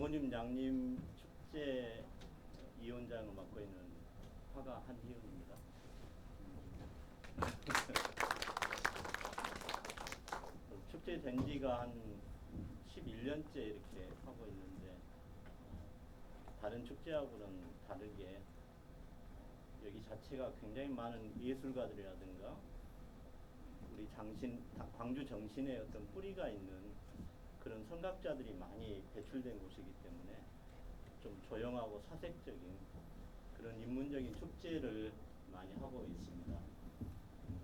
부모님 양림 축제 위원장을 맡고 있는 화가 한희은입니다. 축제 된 지가 한 11년째 이렇게 하고 있는데 다른 축제하고는 다르게 여기 자체가 굉장히 많은 예술가들이라든가 우리 광주 정신의 어떤 뿌리가 있는 그런 선각자들이 많이 배출된 곳이기 때문에 좀 조용하고 사색적인 그런 인문적인 축제를 많이 하고 있습니다.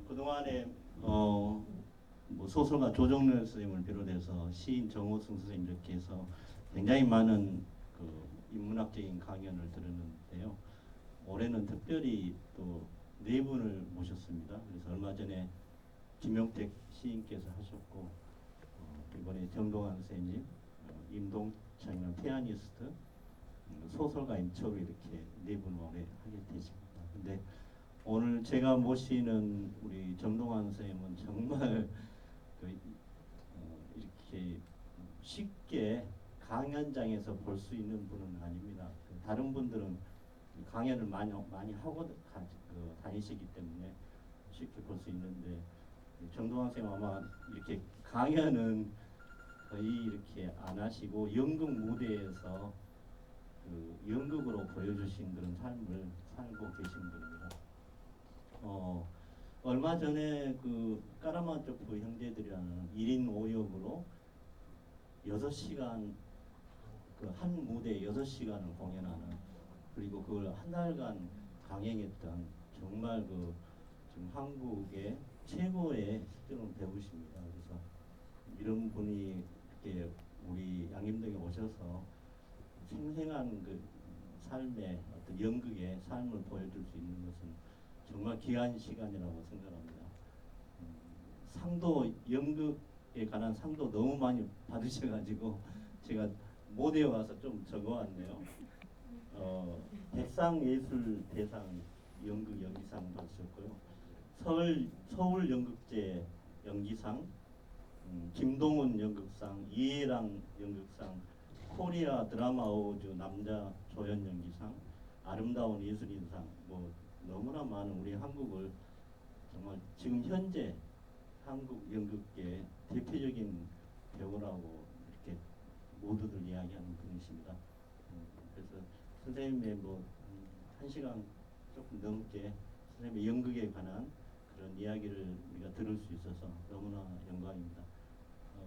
그동안에 뭐 소설가 조정래 선생님을 비롯해서 시인 정호승 선생님 이렇게 해서 굉장히 많은 그 인문학적인 강연을 들었는데요. 올해는 특별히 또 네 분을 모셨습니다. 그래서 얼마 전에 김용택 시인께서 하셨고 이번에 정동환 선생님, 임동창이라는 피아니스트, 소설가 임철우 이렇게 네 분 올해 하게 되십니다. 근데 오늘 제가 모시는 우리 정동환 선생님은 정말 이렇게 쉽게 강연장에서 볼 수 있는 분은 아닙니다. 다른 분들은 강연을 많이 하고 다니시기 때문에 쉽게 볼 수 있는데 정동환 선생님 아마 이렇게 강연은 거의 이렇게 안 하시고 연극 무대에서 그 연극으로 보여주신 그런 삶을 살고 계신 분입니다. 얼마 전에 그 까라마초프 형제들이라는 1인 5역으로 6시간 그 한 무대 6시간을 공연하는 그리고 그걸 한 달간 강행했던 정말 그 지금 한국의 최고의 실제로 배우십니다. 그래서 이런 분이 이렇게 우리 양림동에 오셔서 생생한 그 삶의 어떤 연극의 삶을 보여줄 수 있는 것은 정말 귀한 시간이라고 생각합니다. 상도 연극에 관한 상도 너무 많이 받으셔가지고 제가 모델에 와서 좀 적어왔네요. 백상예술대상 연극 연기상 받으셨고요. 서울 연극제 연기상, 김동훈 연극상, 이해랑 연극상, 코리아 드라마 어워즈 남자 조연 연기상, 아름다운 예술인상, 뭐 너무나 많은 우리 한국을 정말 지금 현재 한국 연극계 대표적인 배우라고 이렇게 모두들 이야기하는 분이십니다. 그래서 선생님의 뭐 1시간 조금 넘게 선생님의 연극에 관한 그런 이야기를 우리가 들을 수 있어서 너무나 영광입니다.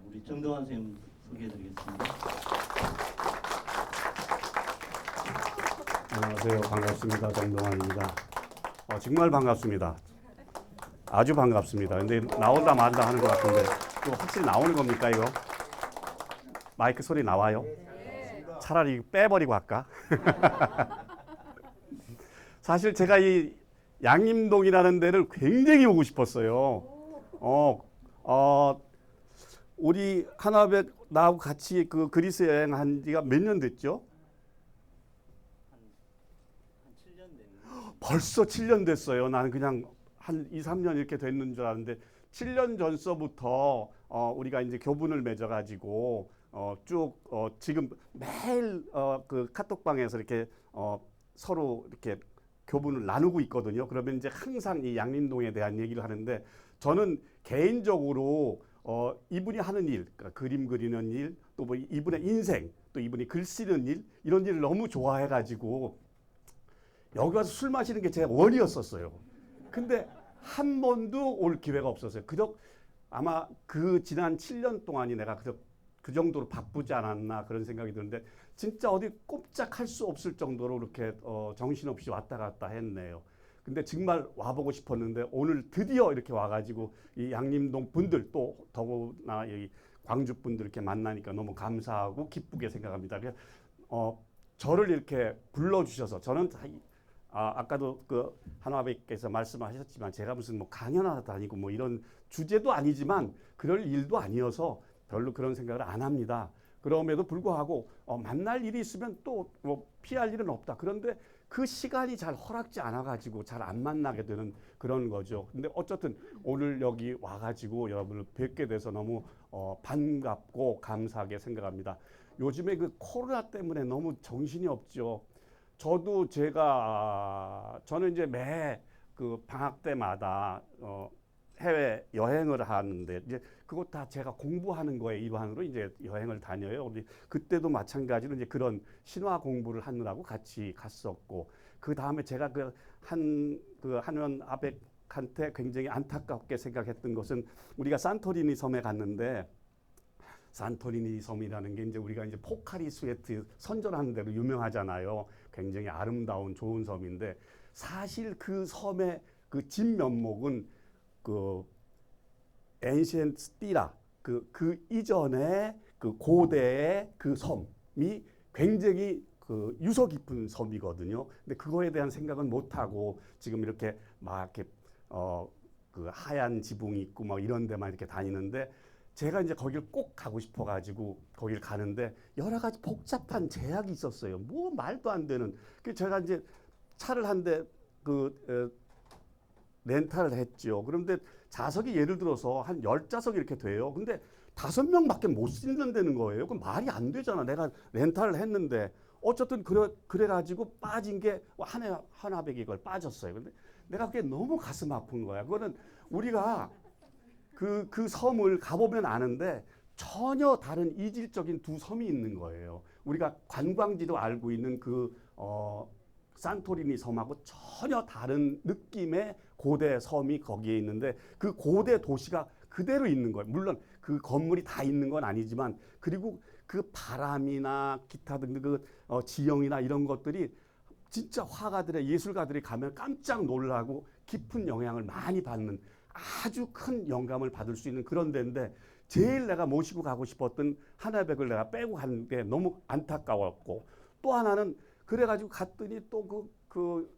우리 정동환 선생님 소개해드리겠습니다. 안녕하세요. 반갑습니다. 정동환입니다. 정말 반갑습니다. 아주 반갑습니다. 근데 나온다 만다 하는 것 같은데 또 확실히 나오는 겁니까 이거? 마이크 소리 나와요? 차라리 빼버리고 할까? 사실 제가 이 양림동이라는 데를 굉장히 오고 싶었어요. 우리 한화백 나하고 같이 그 그리스 여행한 지가 몇 년 됐죠? 한 7년 됐는데 벌써 7년 됐어요. 나는 그냥 한 2, 3년 이렇게 됐는 줄 알았는데 7년 전서부터 우리가 이제 교분을 맺어가지고 쭉 지금 매일 그 카톡방에서 이렇게 서로 이렇게 교분을 나누고 있거든요. 그러면 이제 항상 이 양림동에 대한 얘기를 하는데 저는 개인적으로 이분이 하는 일, 그러니까 그림 그리는 일, 또 뭐 이분의 인생, 또 이분이 글 쓰는 일, 이런 일을 너무 좋아해가지고 여기 와서 술 마시는 게 제 원이었었어요. 근데 한 번도 올 기회가 없었어요. 아마 그 지난 7년 동안이 내가 그 정도로 바쁘지 않았나 그런 생각이 드는데 진짜 어디 꼼짝할 수 없을 정도로 이렇게 정신없이 왔다 갔다 했네요. 근데 정말 와보고 싶었는데 오늘 드디어 이렇게 와가지고 이 양림동 분들 또 더구나 여기 광주 분들 이렇게 만나니까 너무 감사하고 기쁘게 생각합니다. 그래서 저를 이렇게 불러주셔서 저는 아까도 그 한화백께서 말씀하셨지만 제가 무슨 뭐 강연하러 다니고 뭐 이런 주제도 아니지만 그럴 일도 아니어서 별로 그런 생각을 안 합니다. 그럼에도 불구하고 만날 일이 있으면 또 뭐 피할 일은 없다. 그런데 그 시간이 잘 허락지 않아가지고 잘 안 만나게 되는 그런 거죠. 근데 어쨌든 오늘 여기 와가지고 여러분을 뵙게 돼서 너무 반갑고 감사하게 생각합니다. 요즘에 그 코로나 때문에 너무 정신이 없죠. 저는 이제 매 그 방학 때마다 해외 여행을 하는데 이제 그것 다 제가 공부하는 거에 일환으로 이제 여행을 다녀요. 우리 그때도 마찬가지로 이제 그런 신화 공부를 하느라고 같이 갔었고 그 다음에 제가 그 한원 아벡한테 굉장히 안타깝게 생각했던 것은 우리가 산토리니 섬에 갔는데 산토리니 섬이라는 게 이제 우리가 이제 포카리 스웨트 선전하는 대로 유명하잖아요. 굉장히 아름다운 좋은 섬인데 사실 그 섬의 그 진면목은 그 엔시엔트 띠라 그 이전에 그 고대의 그 섬이 굉장히 그 유서 깊은 섬이거든요. 근데 그거에 대한 생각은 못 하고 지금 이렇게 막 이렇게 그 하얀 지붕이 있고 막 이런 데만 이렇게 다니는데 제가 이제 거길 꼭 가고 싶어가지고 거길 가는데 여러 가지 복잡한 제약이 있었어요. 뭐 말도 안 되는. 그 제가 이제 차를 한 대 그 렌탈을 했죠. 그런데 좌석이 예를 들어서 한 10좌석 이렇게 돼요. 근데 5명밖에 못 싣는다는 거예요. 그럼 말이 안 되잖아. 내가 렌탈을 했는데 어쨌든 그래가지고 빠진 게 하나백이 그걸 빠졌어요. 근데 내가 그게 너무 가슴 아픈 거야. 그거는 우리가 그 섬을 가보면 아는데 전혀 다른 이질적인 두 섬이 있는 거예요. 우리가 관광지도 알고 있는 산토리니 섬하고 전혀 다른 느낌의 고대 섬이 거기에 있는데 그 고대 도시가 그대로 있는 거예요. 물론 그 건물이 다 있는 건 아니지만 그리고 그 바람이나 기타 등등 지형이나 이런 것들이 진짜 화가들의 예술가들이 가면 깜짝 놀라고 깊은 영향을 많이 받는 아주 큰 영감을 받을 수 있는 그런 데인데 제일 내가 모시고 가고 싶었던 하나백을 내가 빼고 간 게 너무 안타까웠고 또 하나는 그래가지고 갔더니 또 그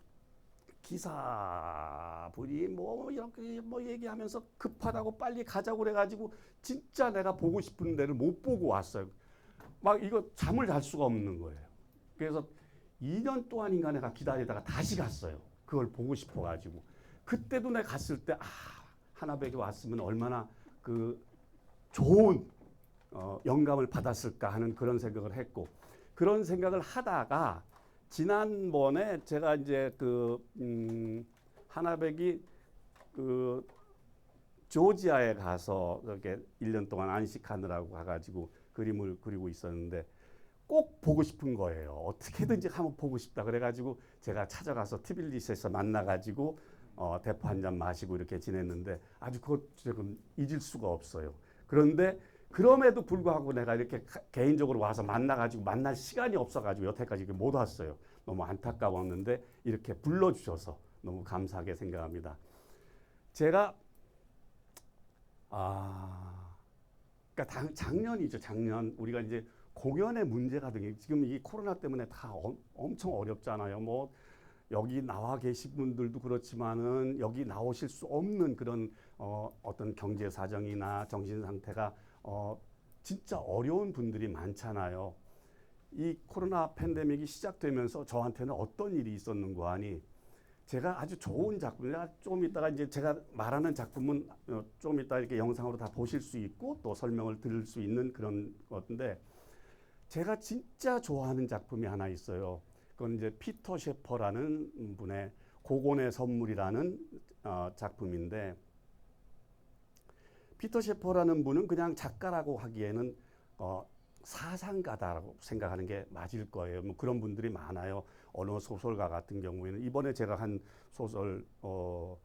기사분이 뭐 이렇게 뭐 얘기하면서 급하다고 빨리 가자고 그래가지고 진짜 내가 보고 싶은 데를 못 보고 왔어요. 막 이거 잠을 잘 수가 없는 거예요. 그래서 2년 동안인가 내가 기다리다가 다시 갔어요. 그걸 보고 싶어가지고 그때도 내가 갔을 때 하나백에 왔으면 얼마나 그 좋은 영감을 받았을까 하는 그런 생각을 했고 그런 생각을 하다가 지난번에 제가 이제 하나백이 그 조지아에 가서 이렇게 1년 동안 안식하느라고 가가지고 그림을 그리고 있었는데 꼭 보고 싶은 거예요. 어떻게든지 한번 보고 싶다. 그래가지고 제가 찾아가서 티빌리스에서 만나가지고 대포 한 잔 마시고 이렇게 지냈는데 아주 그것 지금 잊을 수가 없어요. 그런데 그럼에도 불구하고 내가 이렇게 개인적으로 와서 만나가지고 만날 시간이 없어가지고 여태까지 못 왔어요. 너무 안타까웠는데 이렇게 불러주셔서 너무 감사하게 생각합니다. 제가 그러니까 작년이죠. 작년 우리가 이제 공연의 문제가 되게 지금 이 코로나 때문에 다 엄청 어렵잖아요. 뭐 여기 나와 계신 분들도 그렇지만은 여기 나오실 수 없는 그런 어떤 경제 사정이나 정신 상태가 진짜 어려운 분들이 많잖아요. 이 코로나 팬데믹이 시작되면서 저한테는 어떤 일이 있었는가 하니 제가 아주 좋은 작품, 좀 이따가 이제 제가 말하는 작품은 좀 이따 이렇게 영상으로 다 보실 수 있고 또 설명을 들을 수 있는 그런 건데 제가 진짜 좋아하는 작품이 하나 있어요. 그건 이제 피터 셰퍼라는 분의 고곤의 선물이라는 작품인데 피터 셰퍼라는 분은 그냥 작가라고 하기에는 사상가다라고 생각하는 게 맞을 거예요. 뭐 그런 분들이 많아요. 어느 소설가 같은 경우에는 이번에 제가 한 소설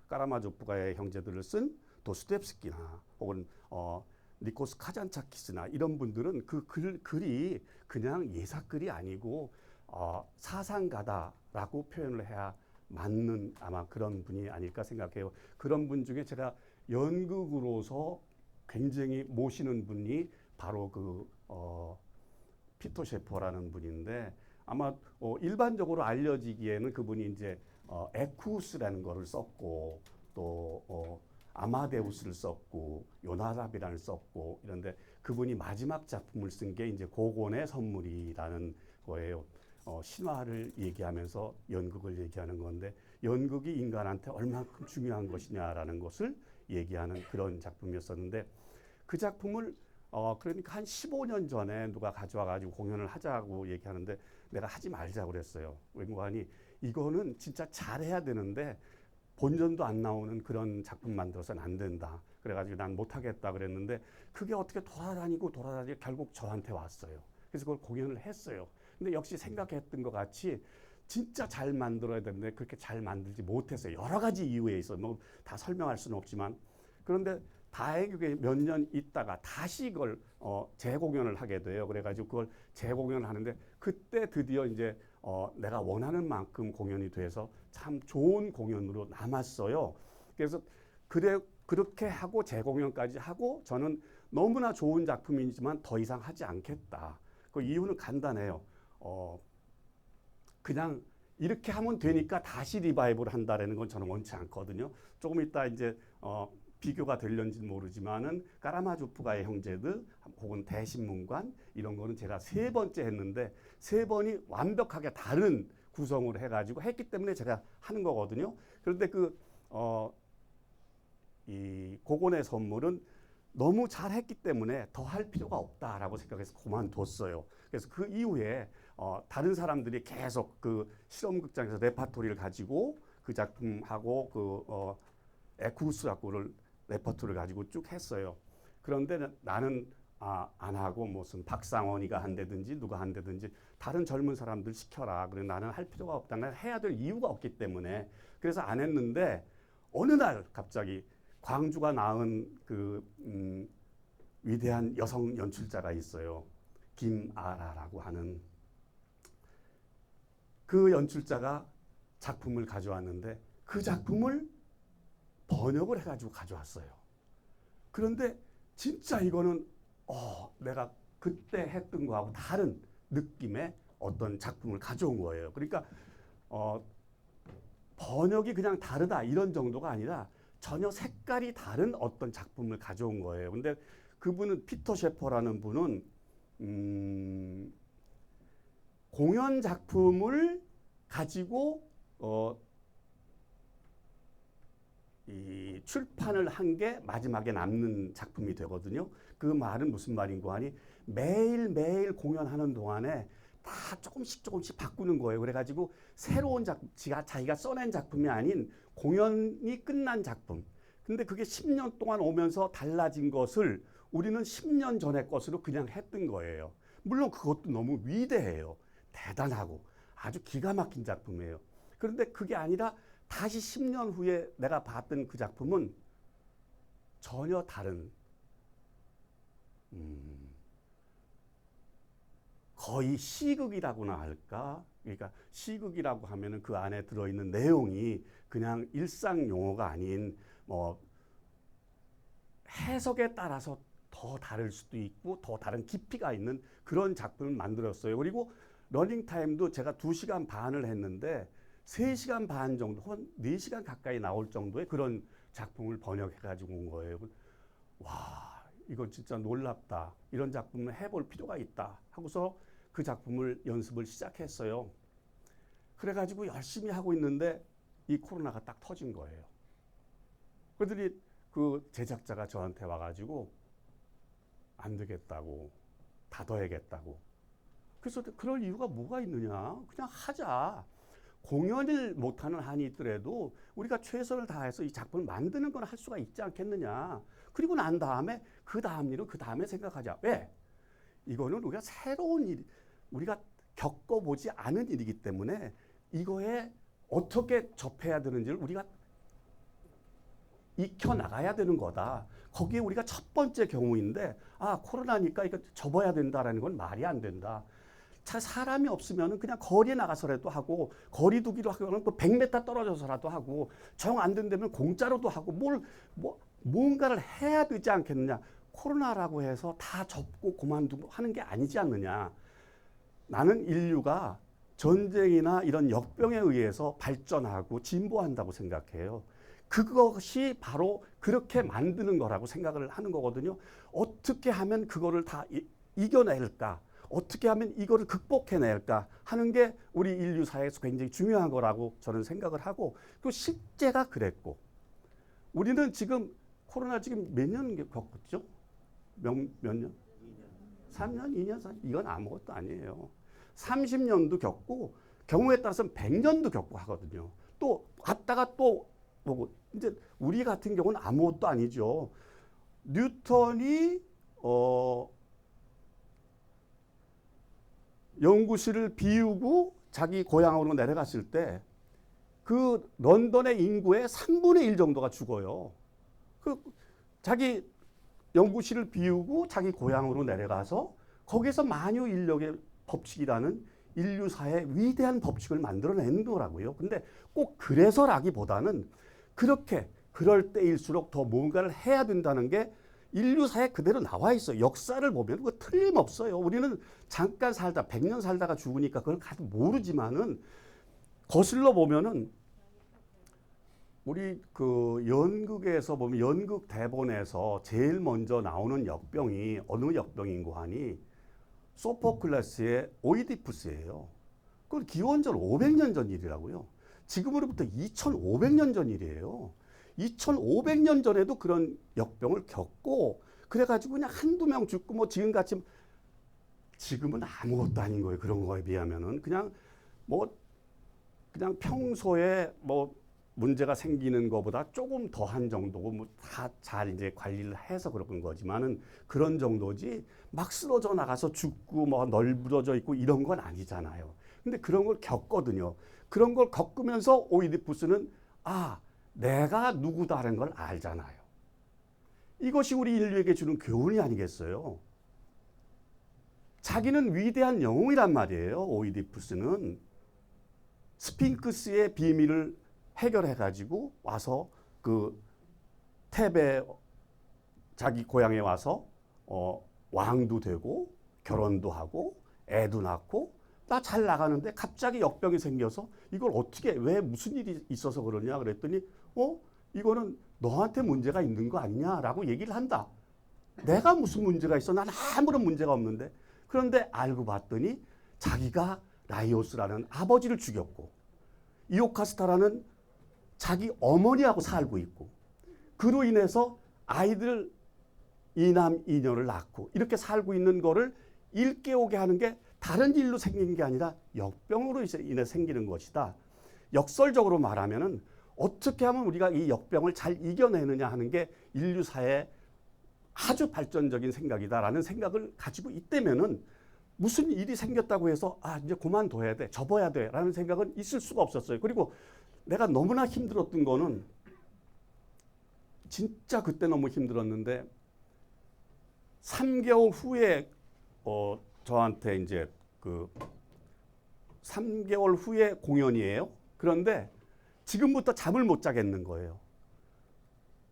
까라마조프가의 형제들을 쓴 도스토옙스키나 혹은 니코스 카잔차키스나 이런 분들은 그 글이 그냥 예사글이 아니고 사상가다라고 표현을 해야 맞는 아마 그런 분이 아닐까 생각해요. 그런 분 중에 제가 연극으로서 굉장히 모시는 분이 바로 피터 셰퍼라는 분인데 아마 일반적으로 알려지기에는 그분이 이제 에쿠스라는 거를 썼고 또 아마데우스를 썼고 요나답이라는 썼고 이런데 그분이 마지막 작품을 쓴 게 이제 고곤의 선물이라는 거예요. 신화를 얘기하면서 연극을 얘기하는 건데 연극이 인간한테 얼마큼 중요한 것이냐라는 것을 얘기하는 그런 작품이었었는데 그 작품을 그러니까 한 15년 전에 누가 가져와가지고 공연을 하자고 얘기하는데 내가 하지 말자고 그랬어요. 왠고하니 이거는 진짜 잘해야 되는데 본전도 안 나오는 그런 작품 만들어서는 안 된다. 그래가지고 난 못하겠다 그랬는데 그게 어떻게 돌아다니고 결국 저한테 왔어요. 그래서 그걸 공연을 했어요. 근데 역시 생각했던 것 같이 진짜 잘 만들어야 되는데 그렇게 잘 만들지 못했어요. 여러 가지 이유에 있어. 뭐 다 설명할 수는 없지만 그런데 다행히 몇 년 있다가 다시 그걸 재공연을 하게 돼요. 그래가지고 그걸 재공연을 하는데 그때 드디어 이제 내가 원하는 만큼 공연이 돼서 참 좋은 공연으로 남았어요. 그래서 그렇게 하고 재공연까지 하고 저는 너무나 좋은 작품이지만 더 이상 하지 않겠다. 그 이유는 간단해요. 그냥 이렇게 하면 되니까 다시 리바이벌 한다라는 건 저는 원치 않거든요. 조금 이따 이제 비교가 될런지는 모르지만은 까라마조프가의 형제들 혹은 대신문관 이런 거는 제가 3번째 했는데 3번이 완벽하게 다른 구성을 해가지고 했기 때문에 제가 하는 거거든요. 그런데 이 고곤의 선물은 너무 잘했기 때문에 더 할 필요가 없다라고 생각해서 그만뒀어요. 그래서 그 이후에 다른 사람들이 계속 그 실험극장에서 레파토리를 가지고 그 작품하고 에쿠스라고를 레퍼토리를 가지고 쭉 했어요. 그런데 나는 안 하고 무슨 박상원이가 한다든지 누가 한다든지 다른 젊은 사람들 시켜라. 그래 나는 할 필요가 없다. 난 해야 될 이유가 없기 때문에 그래서 안 했는데 어느 날 갑자기 광주가 낳은 위대한 여성 연출자가 있어요. 김아라라고 하는 그 연출자가 작품을 가져왔는데 그 작품을 번역을 해가지고 가져왔어요. 그런데 진짜 이거는 내가 그때 했던 거하고 다른 느낌의 어떤 작품을 가져온 거예요. 그러니까 번역이 그냥 다르다 이런 정도가 아니라 전혀 색깔이 다른 어떤 작품을 가져온 거예요. 근데 그분은 피터 셰퍼라는 분은 공연 작품을 가지고 이 출판을 한 게 마지막에 남는 작품이 되거든요. 그 말은 무슨 말인고 하니 매일매일 공연하는 동안에 다 조금씩 바꾸는 거예요. 그래가지고 새로운 작품, 자기가 써낸 작품이 아닌 공연이 끝난 작품. 근데 그게 10년 동안 오면서 달라진 것을 우리는 10년 전의 것으로 그냥 했던 거예요. 물론 그것도 너무 위대해요. 대단하고 아주 기가 막힌 작품이에요. 그런데 그게 아니라 다시 10년 후에 내가 봤던 그 작품은 전혀 다른 거의 시극이라고나 할까? 그러니까 시극이라고 하면은 그 안에 들어있는 내용이 그냥 일상 용어가 아닌 해석에 따라서 더 다를 수도 있고 더 다른 깊이가 있는 그런 작품을 만들었어요. 그리고 러닝타임도 제가 2시간 반을 했는데 3시간 반 정도 혹은 4시간 가까이 나올 정도의 그런 작품을 번역해가지고 온 거예요. 와, 이건 진짜 놀랍다. 이런 작품을 해볼 필요가 있다 하고서 그 작품을 연습을 시작했어요. 그래가지고 열심히 하고 있는데 이 코로나가 딱 터진 거예요. 그들이 그 제작자가 저한테 와가지고 안 되겠다고 닫아야겠다고. 그래서 그럴 이유가 뭐가 있느냐? 그냥 하자. 공연을 못하는 한이 있더라도 우리가 최선을 다해서 이 작품을 만드는 건 할 수가 있지 않겠느냐. 그리고 난 다음에 그 다음 일은 그 다음에 생각하자. 왜? 이거는 우리가 새로운 일, 우리가 겪어보지 않은 일이기 때문에 이거에 어떻게 접해야 되는지를 우리가 익혀나가야 되는 거다. 거기에 우리가 첫 번째 경우인데 코로나니까 이거 접어야 된다라는 건 말이 안 된다. 사람이 없으면 그냥 거리에 나가서라도 하고 거리 두기도 하고 또 100m 떨어져서라도 하고 정 안 된다면 공짜로도 하고 뭔가를 해야 되지 않겠느냐. 코로나라고 해서 다 접고 그만두고 하는 게 아니지 않느냐. 나는 인류가 전쟁이나 이런 역병에 의해서 발전하고 진보한다고 생각해요. 그것이 바로 그렇게 만드는 거라고 생각을 하는 거거든요. 어떻게 하면 그거를 다 이겨낼까? 어떻게 하면 이거를 극복해낼까 하는 게 우리 인류 사회에서 굉장히 중요한 거라고 저는 생각을 하고 또 실제가 그랬고 우리는 지금 코로나 지금 몇 년 겪었죠? 몇 년? 3년, 2년, 4년 이건 아무것도 아니에요. 30년도 겪고 경우에 따라서는 100년도 겪고 하거든요. 또 갔다가 또 뭐고 이제 우리 같은 경우는 아무것도 아니죠. 뉴턴이 연구실을 비우고 자기 고향으로 내려갔을 때 그 런던의 인구의 3분의 1 정도가 죽어요. 그 자기 연구실을 비우고 자기 고향으로 내려가서 거기서 만유 인력의 법칙이라는 인류사의 위대한 법칙을 만들어낸 거라고요. 근데 꼭 그래서라기보다는 그렇게 그럴 때일수록 더 뭔가를 해야 된다는 게 인류사에 그대로 나와 있어요. 역사를 보면 그거 틀림없어요. 우리는 잠깐 살다 100년 살다가 죽으니까 그걸 가도 모르지만은 거슬러 보면은 우리 그 연극에서 보면 연극 대본에서 제일 먼저 나오는 역병이 어느 역병인고 하니 소포클레스의 오이디푸스예요. 그건 기원전 500년 전 일이라고요. 지금으로부터 2500년 전 일이에요. 2500년 전에도 그런 역병을 겪고 그래가지고 그냥 한두 명 죽고 뭐 지금같이 지금은 아무것도 아닌 거예요. 그런 거에 비하면은 그냥 그냥 평소에 뭐 문제가 생기는 것보다 조금 더한 정도고 뭐 다 잘 이제 관리를 해서 그런 거지만은 그런 정도지 막 쓰러져 나가서 죽고 뭐 널브러져 있고 이런 건 아니잖아요. 근데 그런 걸 겪거든요. 그런 걸 겪으면서 오이디푸스는 내가 누구다라는 걸 알잖아요. 이것이 우리 인류에게 주는 교훈이 아니겠어요? 자기는 위대한 영웅이란 말이에요. 오이디푸스는 스핑크스의 비밀을 해결해가지고 와서 그 테베 자기 고향에 와서 왕도 되고 결혼도 하고 애도 낳고 나 잘 나가는데 갑자기 역병이 생겨서 이걸 어떻게 왜 무슨 일이 있어서 그러냐 그랬더니 이거는 너한테 문제가 있는 거 아니냐라고 얘기를 한다. 내가 무슨 문제가 있어? 난 아무런 문제가 없는데. 그런데 알고 봤더니 자기가 라이오스라는 아버지를 죽였고 이오카스타라는 자기 어머니하고 살고 있고 그로 인해서 아이들 이남 이녀를 낳고 이렇게 살고 있는 거를 일깨우게 하는 게 다른 일로 생긴 게 아니라 역병으로 인해 생기는 것이다. 역설적으로 말하면은 어떻게 하면 우리가 이 역병을 잘 이겨내느냐 하는 게 인류사의 아주 발전적인 생각이다라는 생각을 가지고 있다면은 무슨 일이 생겼다고 해서 이제 그만둬야 돼, 접어야 돼라는 생각은 있을 수가 없었어요. 그리고 내가 너무나 힘들었던 거는 진짜 그때 너무 힘들었는데 3개월 후에 저한테 이제 그 3개월 후에 공연이에요. 그런데 지금부터 잠을 못 자겠는 거예요.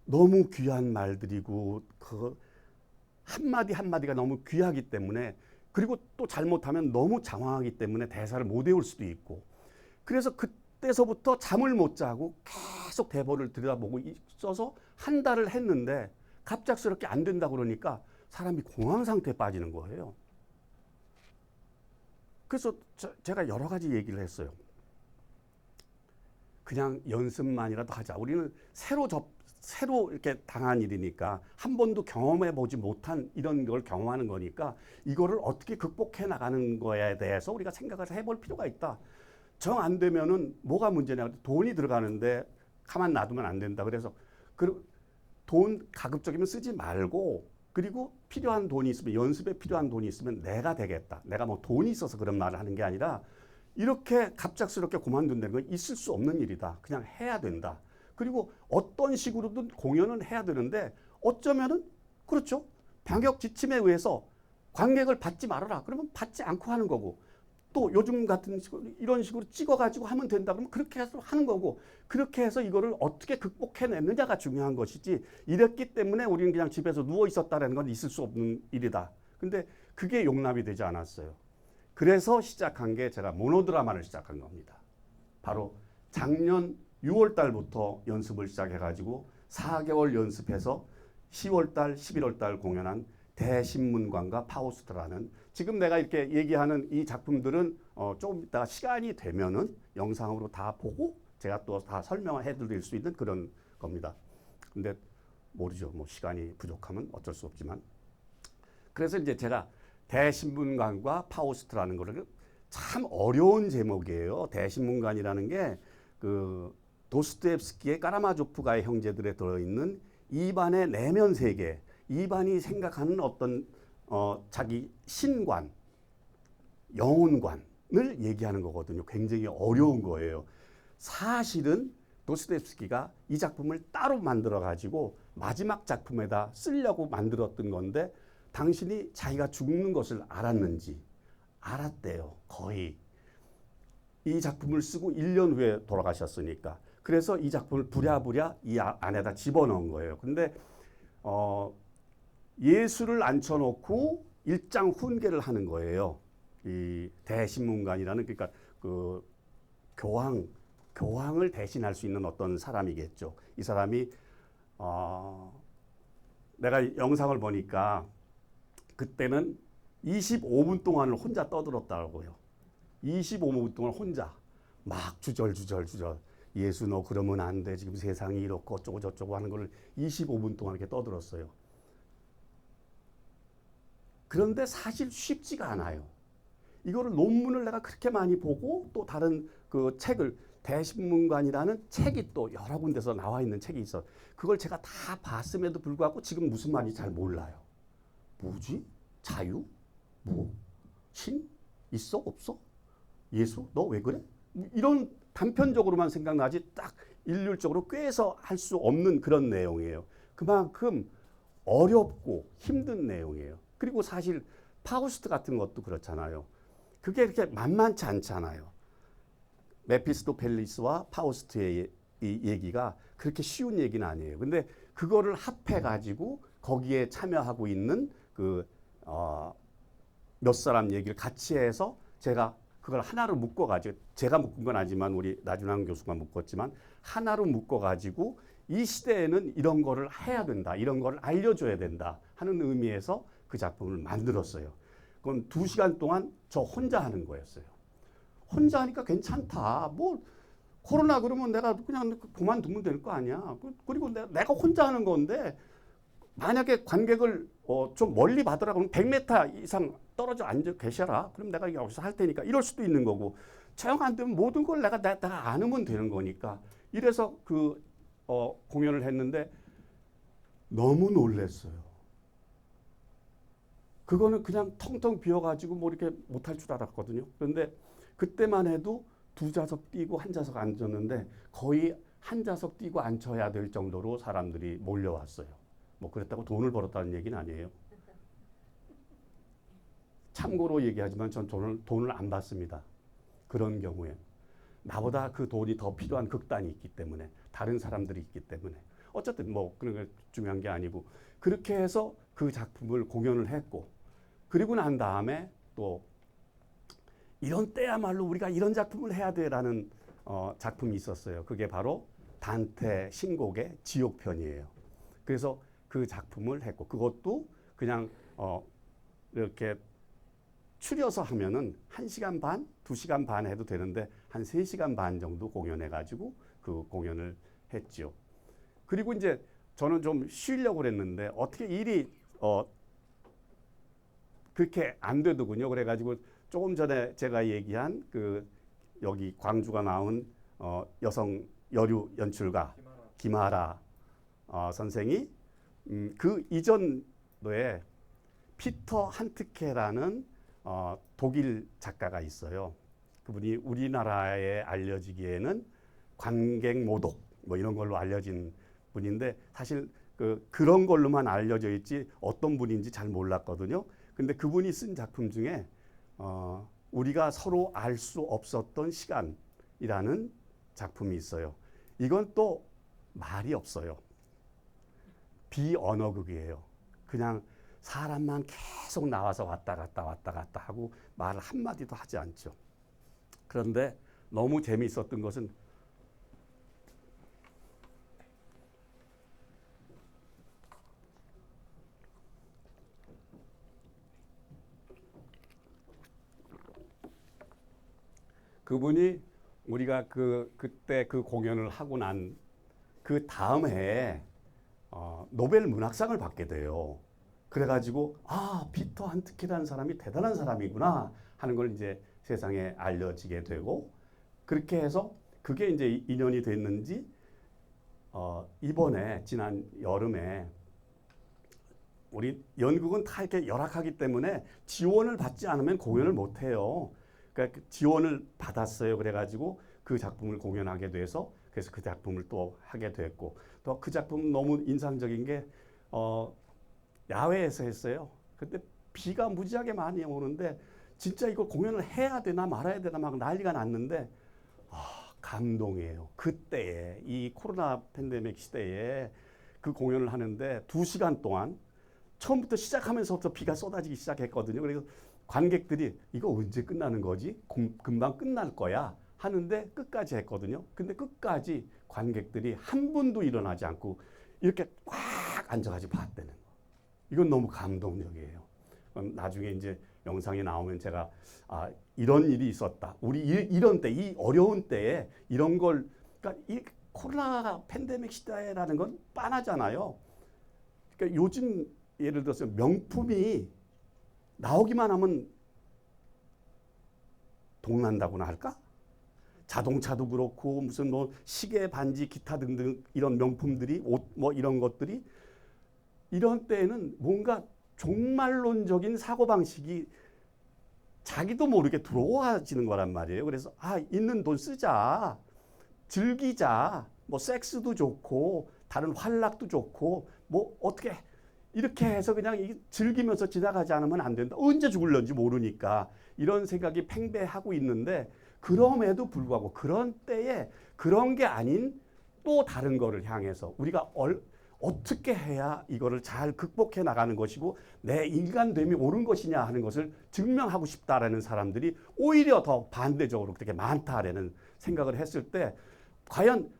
너무 귀한 말들이고 그 한마디 한마디가 너무 귀하기 때문에 그리고 또 잘못하면 너무 장황하기 때문에 대사를 못 외울 수도 있고 그래서 그때서부터 잠을 못 자고 계속 대본을 들여다보고 있어서 한 달을 했는데 갑작스럽게 안 된다 그러니까 사람이 공황 상태에 빠지는 거예요. 그래서 제가 여러 가지 얘기를 했어요. 그냥 연습만이라도 하자. 우리는 새로 이렇게 당한 일이니까 한 번도 경험해 보지 못한 이런 걸 경험하는 거니까 이거를 어떻게 극복해 나가는 거에 대해서 우리가 생각을 해볼 필요가 있다. 정 안 되면은 뭐가 문제냐. 돈이 들어가는데 가만 놔두면 안 된다. 그래서 돈 가급적이면 쓰지 말고 그리고 필요한 돈이 있으면 연습에 필요한 돈이 있으면 내가 되겠다. 내가 뭐 돈이 있어서 그런 말을 하는 게 아니라 이렇게 갑작스럽게 그만둔다는 건 있을 수 없는 일이다. 그냥 해야 된다. 그리고 어떤 식으로든 공연은 해야 되는데 어쩌면은 그렇죠. 방역 지침에 의해서 관객을 받지 말아라. 그러면 받지 않고 하는 거고 또 요즘 같은 식으로 이런 식으로 찍어가지고 하면 된다. 그러면 그렇게 해서 하는 거고 그렇게 해서 이거를 어떻게 극복해내느냐가 중요한 것이지 이랬기 때문에 우리는 그냥 집에서 누워 있었다는 건 있을 수 없는 일이다. 근데 그게 용납이 되지 않았어요. 그래서 시작한 게 제가 모노드라마를 시작한 겁니다. 바로 작년 6월 달부터 연습을 시작해가지고 4개월 연습해서 10월 달, 11월 달 공연한 대신문관과 파우스트라는 지금 내가 이렇게 얘기하는 이 작품들은 조금 이따가 시간이 되면은 영상으로 다 보고 제가 또 다 설명을 해드릴 수 있는 그런 겁니다. 근데 모르죠. 뭐 시간이 부족하면 어쩔 수 없지만. 그래서 이제 제가 대신문관과 파우스트라는 거를 참 어려운 제목이에요. 대신문관이라는 게 그 도스토옙스키의 까라마조프가의 형제들에 들어있는 이반의 내면 세계, 이반이 생각하는 어떤 자기 신관, 영혼관을 얘기하는 거거든요. 굉장히 어려운 거예요. 사실은 도스토옙스키가 이 작품을 따로 만들어 가지고 마지막 작품에다 쓰려고 만들었던 건데 당신이 자기가 죽는 것을 알았는지 알았대요. 거의. 이 작품을 쓰고 1년 후에 돌아가셨으니까. 그래서 이 작품을 부랴부랴 이 안에다 집어넣은 거예요. 근데 예수를 앉혀놓고 일장 훈계를 하는 거예요. 이 대신문관이라는, 그러니까 그 교황을 대신할 수 있는 어떤 사람이겠죠. 이 사람이 내가 영상을 보니까 그때는 25분 동안을 혼자 떠들었다고요. 25분 동안 혼자 막 주절주절 예수 너 그러면 안 돼. 지금 세상이 이렇고 어쩌고 저쩌고 하는 걸 25분 동안 이렇게 떠들었어요. 그런데 사실 쉽지가 않아요. 이거를 논문을 내가 그렇게 많이 보고 또 다른 그 책을 대신문관이라는 책이 또 여러 군데서 나와 있는 책이 있어. 그걸 제가 다 봤음에도 불구하고 지금 무슨 말인지 잘 몰라요. 뭐지? 자유? 뭐? 신? 있어? 없어? 예수? 너 왜 그래? 이런 단편적으로만 생각나지 딱 일률적으로 꿰서 할 수 없는 그런 내용이에요. 그만큼 어렵고 힘든 내용이에요. 그리고 사실 파우스트 같은 것도 그렇잖아요. 그게 이렇게 만만치 않잖아요. 메피스토펠리스와 파우스트의 이 얘기가 그렇게 쉬운 얘기는 아니에요. 근데 그거를 합해가지고 거기에 참여하고 있는 몇 사람 얘기를 같이 해서 제가 그걸 하나로 묶어가지고, 제가 묶은 건 아니지만 우리 나준환 교수가 묶었지만 하나로 묶어가지고 이 시대에는 이런 거를 해야 된다, 이런 거를 알려줘야 된다 하는 의미에서 그 작품을 만들었어요. 그건 2시간 동안 저 혼자 하는 거였어요. 혼자 하니까 괜찮다. 뭐 코로나 그러면 내가 그냥 그만두면 될 거 아니야. 그리고 내가 혼자 하는 건데 만약에 관객을 좀 멀리 봐더라 그러면 100m 이상 떨어져 앉아 계셔라. 그럼 내가 여기서 할 테니까 이럴 수도 있는 거고, 촬영 안 되면 모든 걸 내가 안으면 되는 거니까. 이래서 공연을 했는데 너무 놀랐어요. 그거는 그냥 텅텅 비어가지고 뭐 이렇게 못할 줄 알았거든요. 그런데 그때만 해도 2좌석 뛰고 1좌석 앉았는데 거의 1좌석 뛰고 앉혀야 될 정도로 사람들이 몰려왔어요. 뭐 그랬다고 돈을 벌었다는 얘기는 아니에요. 참고로 얘기하지만 전 돈을 안 받습니다. 그런 경우에. 나보다 그 돈이 더 필요한 극단이 있기 때문에, 다른 사람들이 있기 때문에. 어쨌든 뭐 그런 게 중요한 게 아니고, 그렇게 해서 그 작품을 공연을 했고, 그리고 난 다음에 또 이런 때야말로 우리가 이런 작품을 해야 돼라는 작품이 있었어요. 그게 바로 단테 신곡의 지옥편이에요. 그래서 그 작품을 했고, 그것도 그냥 이렇게 추려서 하면은 1시간 반, 2시간 반 해도 되는데 한 3시간 반 정도 공연해가지고 그 공연을 했죠. 그리고 이제 저는 좀 쉬려고 그랬는데 어떻게 일이 그렇게 안 되더군요. 그래가지고 조금 전에 제가 얘기한 그 여기 광주가 나온 여성 여류 연출가 김아라 선생이 그 이전도에 피터 한트케라는 독일 작가가 있어요. 그분이 우리나라에 알려지기에는 관객 모독 뭐 이런 걸로 알려진 분인데, 사실 그런 걸로만 알려져 있지 어떤 분인지 잘 몰랐거든요. 근데 그분이 쓴 작품 중에 우리가 서로 알 수 없었던 시간이라는 작품이 있어요. 이건 또 말이 없어요. 비언어극이에요. 그냥 사람만 계속 나와서 왔다 갔다 하고 말을 한마디도 하지 않죠. 그런데 너무 재미있었던 것은 그분이 우리가 그때 그 공연을 하고 난 그 다음 해에 노벨 문학상을 받게 돼요. 그래가지고 아 피터 한트키라는 사람이 대단한 사람이구나 하는 걸 이제 세상에 알려지게 되고 그렇게 해서 그게 이제 2년이 됐는지 이번에 지난 여름에 우리 연극은 다 이렇게 열악하기 때문에 지원을 받지 않으면 공연을 못 해요. 그러니까 그 지원을 받았어요. 그래가지고 그 작품을 공연하게 돼서 그래서 그 작품을 또 하게 됐고 또 그 작품 너무 인상적인 게 야외에서 했어요. 근데 비가 무지하게 많이 오는데 진짜 이거 공연을 해야 되나 말아야 되나 막 난리가 났는데 감동이에요. 그때에 이 코로나 팬데믹 시대에 그 공연을 하는데 2시간 동안 처음부터 시작하면서부터 비가 쏟아지기 시작했거든요. 그래서 관객들이 이거 언제 끝나는 거지? 금방 끝날 거야 하는데 끝까지 했거든요. 근데 끝까지 관객들이 한 분도 일어나지 않고 이렇게 꽉 앉아가지고 봤다는 거. 이건 너무 감동적이에요. 나중에 이제 영상이 나오면 제가 이런 일이 있었다. 우리 이런 때, 이 어려운 때에 이런 걸, 그러니까 이 코로나 팬데믹 시대라는 건 빤하잖아요. 그러니까 요즘 예를 들어서 명품이 나오기만 하면 동난다고나 할까? 자동차도 그렇고 무슨 뭐 시계, 반지, 기타 등등 이런 명품들이 옷 뭐 이런 것들이 이런 때에는 뭔가 종말론적인 사고방식이 자기도 모르게 들어와지는 거란 말이에요. 그래서 있는 돈 쓰자, 즐기자, 뭐 섹스도 좋고 다른 환락도 좋고 뭐 어떻게 이렇게 해서 그냥 즐기면서 지나가지 않으면 안 된다. 언제 죽을런지 모르니까 이런 생각이 팽배하고 있는데 그럼에도 불구하고 그런 때에 그런 게 아닌 또 다른 거를 향해서 우리가 어떻게 해야 이거를 잘 극복해 나가는 것이고 내 인간됨이 옳은 것이냐 하는 것을 증명하고 싶다라는 사람들이 오히려 더 반대적으로 그렇게 많다라는 생각을 했을 때 과연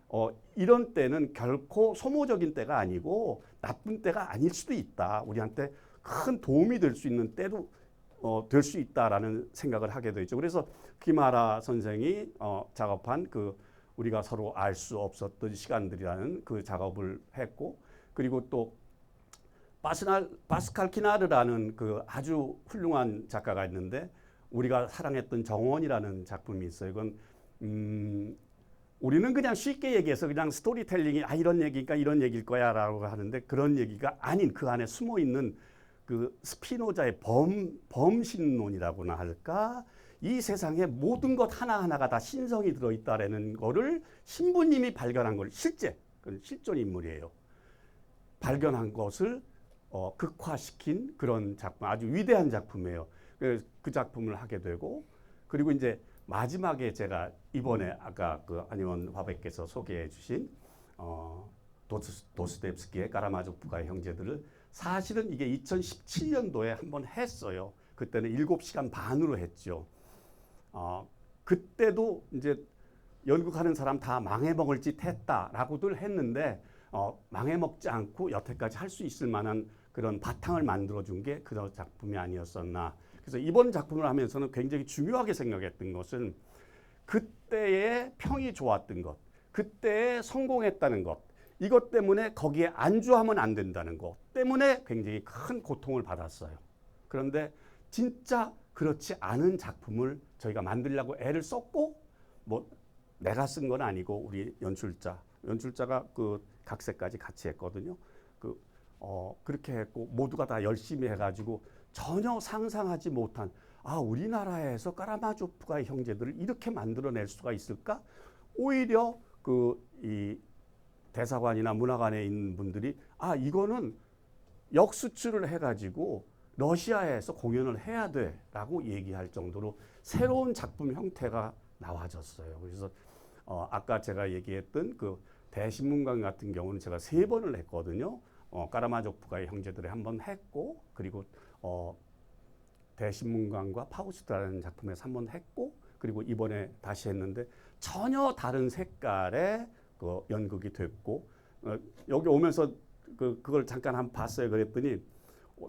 이런 때는 결코 소모적인 때가 아니고 나쁜 때가 아닐 수도 있다. 우리한테 큰 도움이 될 수 있는 때도 될 수 있다라는 생각을 하게 되죠. 그래서 키마라 선생이 작업한 그 우리가 서로 알 수 없었던 시간들이라는 그 작업을 했고 그리고 또 파스칼 키나르라는 그 아주 훌륭한 작가가 있는데 우리가 사랑했던 정원이라는 작품이 있어요. 이건 우리는 그냥 쉽게 얘기해서 그냥 스토리텔링이 이런 얘기니까 이런 얘기일 거야라고 하는데 그런 얘기가 아닌 그 안에 숨어 있는 그 스피노자의 범신론이라고나 할까? 이 세상에 모든 것 하나하나가 다 신성이 들어있다라는 거를 신부님이 발견한 걸 실존 인물이에요. 발견한 것을 극화시킨 그런 작품, 아주 위대한 작품이에요. 그 작품을 하게 되고 그리고 이제 마지막에 제가 이번에 아까 그 아니원 화백께서 소개해 주신 도스토옙스키의 까라마조프가의 형제들을 사실은 이게 2017년도에 한번 했어요. 그때는 7시간 반으로 했죠. 그때도 이제 연극하는 사람 다 망해먹을 짓 했다라고들 했는데 망해먹지 않고 여태까지 할 수 있을 만한 그런 바탕을 만들어준 게 그런 작품이 아니었었나. 그래서 이번 작품을 하면서는 굉장히 중요하게 생각했던 것은 그때의 평이 좋았던 것, 그때에 성공했다는 것, 이것 때문에 거기에 안주하면 안 된다는 것 때문에 굉장히 큰 고통을 받았어요. 그런데 진짜 그렇지 않은 작품을 저희가 만들려고 애를 썼고 뭐 내가 쓴 건 아니고 우리 연출자가 그 각색까지 같이 했거든요. 그렇게 했고 모두가 다 열심히 해가지고 전혀 상상하지 못한 우리나라에서 까라마조프가의 형제들을 이렇게 만들어낼 수가 있을까? 오히려 이 대사관이나 문화관에 있는 분들이 이거는 역수출을 해가지고 러시아에서 공연을 해야 돼라고 얘기할 정도로 새로운 작품 형태가 나와졌어요. 그래서 아까 제가 얘기했던 그 대신문관 같은 경우는 제가 3번을 했거든요. 까라마조프가의 형제들에 한번 했고 그리고 대신문관과 파우스트라는 작품에서 한번 했고 그리고 이번에 다시 했는데 전혀 다른 색깔의 그 연극이 됐고 여기 오면서 그걸 잠깐 한번 봤어요. 그랬더니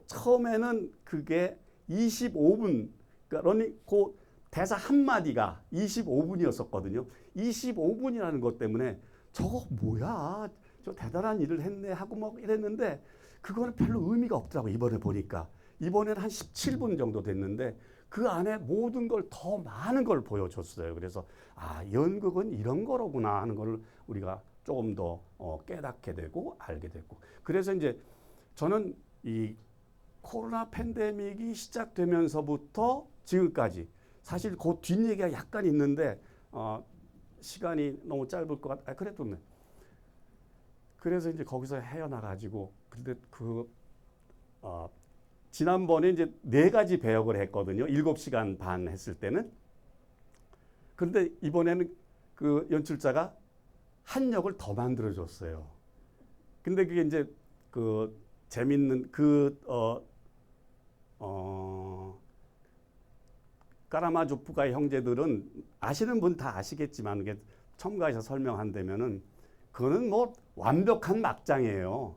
처음에는 그게 25분 그러니까 그 대사 한마디가 25분이었었거든요. 25분이라는 것 때문에 저거 뭐야? 저 대단한 일을 했네 하고 막 이랬는데 그거는 별로 의미가 없더라고. 이번에 보니까 이번에는 한 17분 정도 됐는데 그 안에 모든 걸 더 많은 걸 보여줬어요. 그래서 아, 연극은 이런 거로구나 하는 걸 우리가 조금 더 깨닫게 되고 알게 됐고, 그래서 이제 저는 이 코로나 팬데믹이 시작되면서부터 지금까지 사실 그 뒷얘기가 약간 있는데 시간이 너무 짧을 것 같아. 그래도 네. 그래서 이제 거기서 헤어나가지고 근데 지난번에 이제 4가지 배역을 했거든요. 7시간 반 했을 때는. 그런데 이번에는 그 연출자가 한 역을 더 만들어줬어요. 근데 그게 이제 그 재밌는 까라마조프가의 형제들은 아시는 분 다 아시겠지만 이게 첨가해서 설명한다면은 그거는 뭐 완벽한 막장이에요.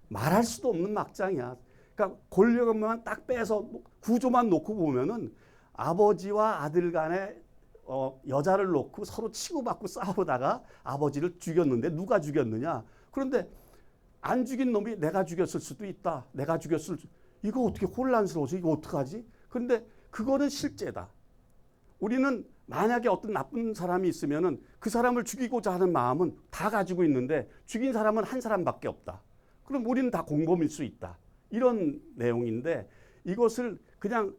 말할 수도 없는 막장이야. 그러니까 권력만 딱 빼서 구조만 놓고 보면은 아버지와 아들 간에 여자를 놓고 서로 치고받고 싸우다가 아버지를 죽였는데 누가 죽였느냐? 그런데 안 죽인 놈이 내가 죽였을 수도 있다. 내가 죽였을 이거 어떻게 혼란스러워서 이거 어떡하지? 그런데 그거는 실제다. 우리는 만약에 어떤 나쁜 사람이 있으면은 그 사람을 죽이고자 하는 마음은 다 가지고 있는데 죽인 사람은 한 사람밖에 없다. 그럼 우리는 다 공범일 수 있다. 이런 내용인데 이것을 그냥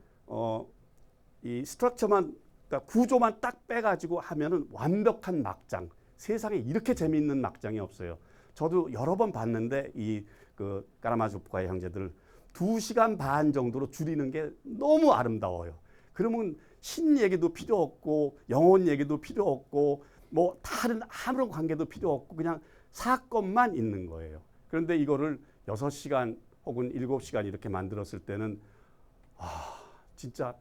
이 스트럭처만 그러니까 구조만 딱 빼가지고 하면은 완벽한 막장. 세상에 이렇게 재미있는 막장이 없어요. 저도 여러 번 봤는데 이 그 까라마조프가의 형제들 2시간 반 정도로 줄이는 게 너무 아름다워요. 그러면 신 얘기도 필요 없고 영혼 얘기도 필요 없고 뭐 다른 아무런 관계도 필요 없고 그냥 사건만 있는 거예요. 그런데 이거를 6시간 혹은 7시간 이렇게 만들었을 때는 진짜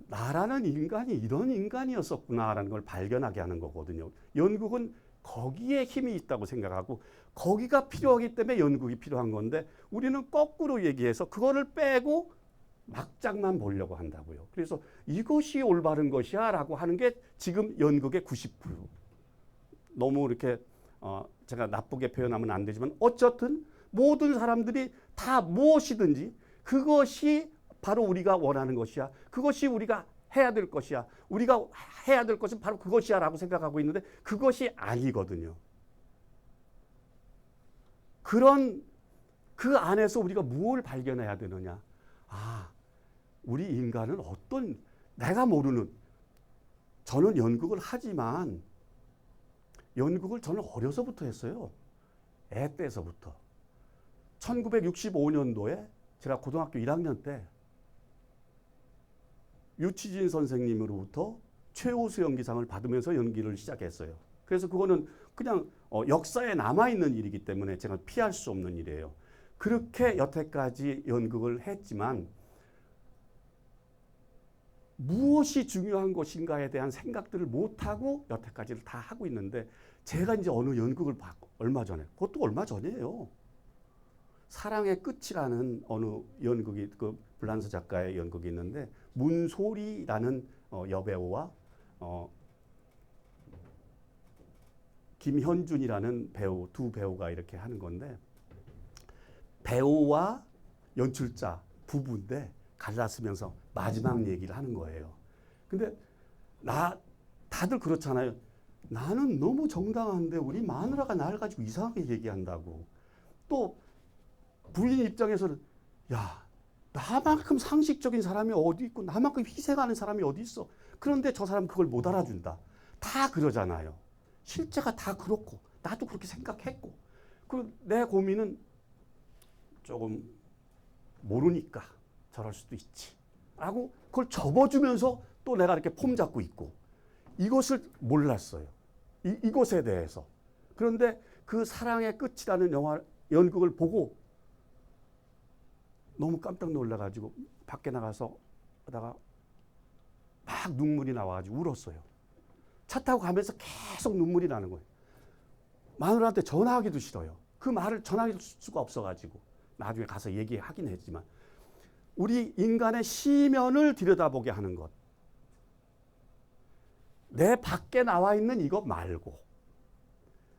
나라는 인간이 이런 인간이었었구나라는 걸 발견하게 하는 거거든요. 연극은 거기에 힘이 있다고 생각하고 거기가 필요하기 때문에 연극이 필요한 건데 우리는 거꾸로 얘기해서 그거를 빼고 막장만 보려고 한다고요. 그래서 이것이 올바른 것이야 라고 하는 게 지금 연극의 90%. 너무 이렇게 제가 나쁘게 표현하면 안 되지만 어쨌든 모든 사람들이 다 무엇이든지 그것이 바로 우리가 원하는 것이야. 그것이 우리가 해야 될 것이야. 우리가 해야 될 것은 바로 그것이야 라고 생각하고 있는데 그것이 아니거든요. 그런 그 안에서 우리가 무엇을 발견해야 되느냐. 우리 인간은 어떤 내가 모르는 저는 연극을 하지만 연극을 저는 어려서부터 했어요. 애 때서부터. 1965년도에 제가 고등학교 1학년 때 유치진 선생님으로부터 최우수 연기상을 받으면서 연기를 시작했어요. 그래서 그거는 그냥 역사에 남아있는 일이기 때문에 제가 피할 수 없는 일이에요. 그렇게 여태까지 연극을 했지만 무엇이 중요한 것인가에 대한 생각들을 못하고 여태까지를 다 하고 있는데 제가 이제 어느 연극을 봤고 얼마 전에 그것도 얼마 전이에요. 사랑의 끝이라는 어느 연극이 그 블란서 작가의 연극이 있는데 문소리라는 여배우와 김현준이라는 배우 두 배우가 이렇게 하는 건데 배우와 연출자 부부인데 갈라쓰면서 마지막 얘기를 하는 거예요. 근데 다들 그렇잖아요. 나는 너무 정당한데 우리 마누라가 나를 가지고 이상하게 얘기한다고. 또 부인 입장에서는 야 나만큼 상식적인 사람이 어디 있고 나만큼 희생하는 사람이 어디 있어. 그런데 저 사람 그걸 못 알아준다. 다 그러잖아요. 실제가 다 그렇고 나도 그렇게 생각했고 내 고민은 조금 모르니까 저럴 수도 있지 라고 그걸 접어주면서 또 내가 이렇게 폼 잡고 있고 이것을 몰랐어요. 이것에 대해서. 그런데 그 사랑의 끝이라는 연극을 보고 너무 깜짝 놀라가지고 밖에 나가서 하다가 막 눈물이 나와가지고 울었어요. 차 타고 가면서 계속 눈물이 나는 거예요. 마누라한테 전화하기도 싫어요. 그 말을 전할 수가 없어가지고 나중에 가서 얘기하긴 했지만 우리 인간의 시면을 들여다보게 하는 것. 내 밖에 나와 있는 이것 말고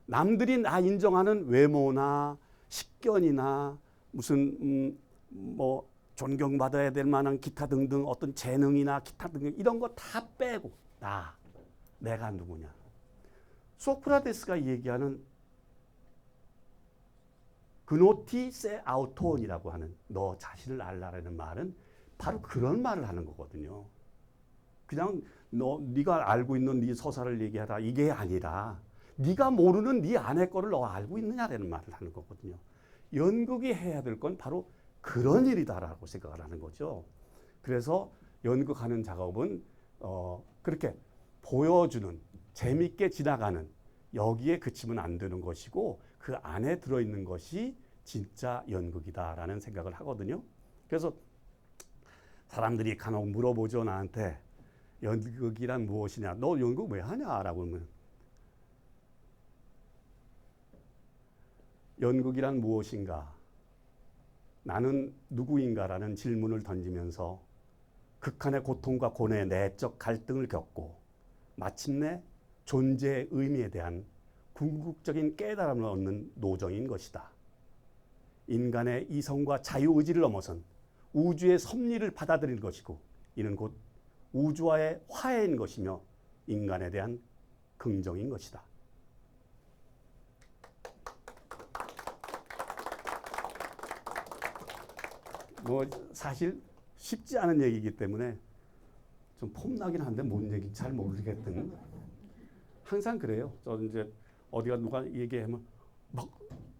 남들이 나 인정하는 외모나 식견이나 무슨 뭐 존경받아야 될 만한 기타 등등 어떤 재능이나 기타 등등 이런 거 다 빼고 내가 누구냐. 소크라테스가 얘기하는 그노티 세 아우톤이라고 하는 너 자신을 알라라는 말은 바로 그런 말을 하는 거거든요. 그냥 네가 알고 있는 네 서사를 얘기하라 이게 아니라 네가 모르는 네 안의 거를 너 알고 있느냐라는 말을 하는 거거든요. 연극이 해야 될 건 바로 그런 일이다라고 생각을 하는 거죠. 그래서 연극하는 작업은 그렇게 보여주는 재밌게 지나가는 여기에 그치면 안 되는 것이고 그 안에 들어있는 것이 진짜 연극이다라는 생각을 하거든요. 그래서 사람들이 간혹 물어보죠 나한테 연극이란 무엇이냐 너 연극 왜 하냐라고 하면 연극이란 무엇인가 나는 누구인가라는 질문을 던지면서 극한의 고통과 고뇌의 내적 갈등을 겪고 마침내 존재의 의미에 대한 궁극적인 깨달음을 얻는 노정인 것이다. 인간의 이성과 자유의지를 넘어선 우주의 섭리를 받아들일 것이고 이는 곧 우주와의 화해인 것이며 인간에 대한 긍정인 것이다. 뭐 사실 쉽지 않은 얘기이기 때문에 좀 폼나긴 한데 뭔 얘기인지 잘 모르겠든 항상 그래요. 저 이제 어디가 누가 얘기하면 막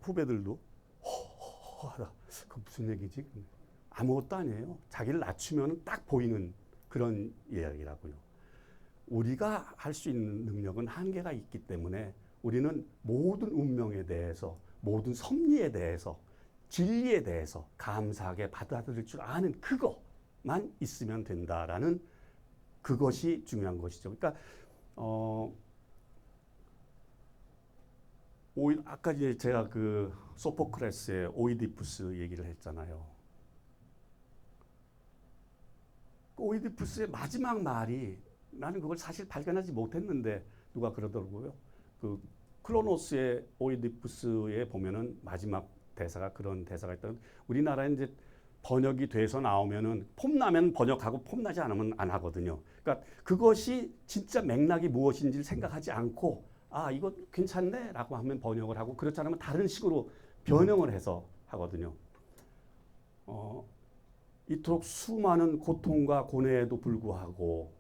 후배들도 허허허하다. 그 무슨 얘기지? 아무것도 아니에요. 자기를 낮추면 딱 보이는 그런 이야기라고요. 우리가 할 수 있는 능력은 한계가 있기 때문에 우리는 모든 운명에 대해서 모든 섭리에 대해서 진리에 대해서 감사하게 받아들일 줄 아는 그것만 있으면 된다라는 그것이 중요한 것이죠. 그러니까 아까 이제 제가 그 소포크레스의 오이디푸스 얘기를 했잖아요. 그 오이디푸스의 마지막 말이 나는 그걸 사실 발견하지 못했는데 누가 그러더라고요. 그 클로노스의 오이디푸스에 보면은 마지막 대사가 그런 대사가 있다면 우리나라에 이제 번역이 돼서 나오면은 폼나면 번역하고 폼나지 않으면 안 하거든요. 그러니까 그것이 진짜 맥락이 무엇인지를 생각하지 않고 이거 괜찮네 라고 하면 번역을 하고 그렇지 않으면 다른 식으로 변형을 해서 하거든요. 이토록 수많은 고통과 고뇌에도 불구하고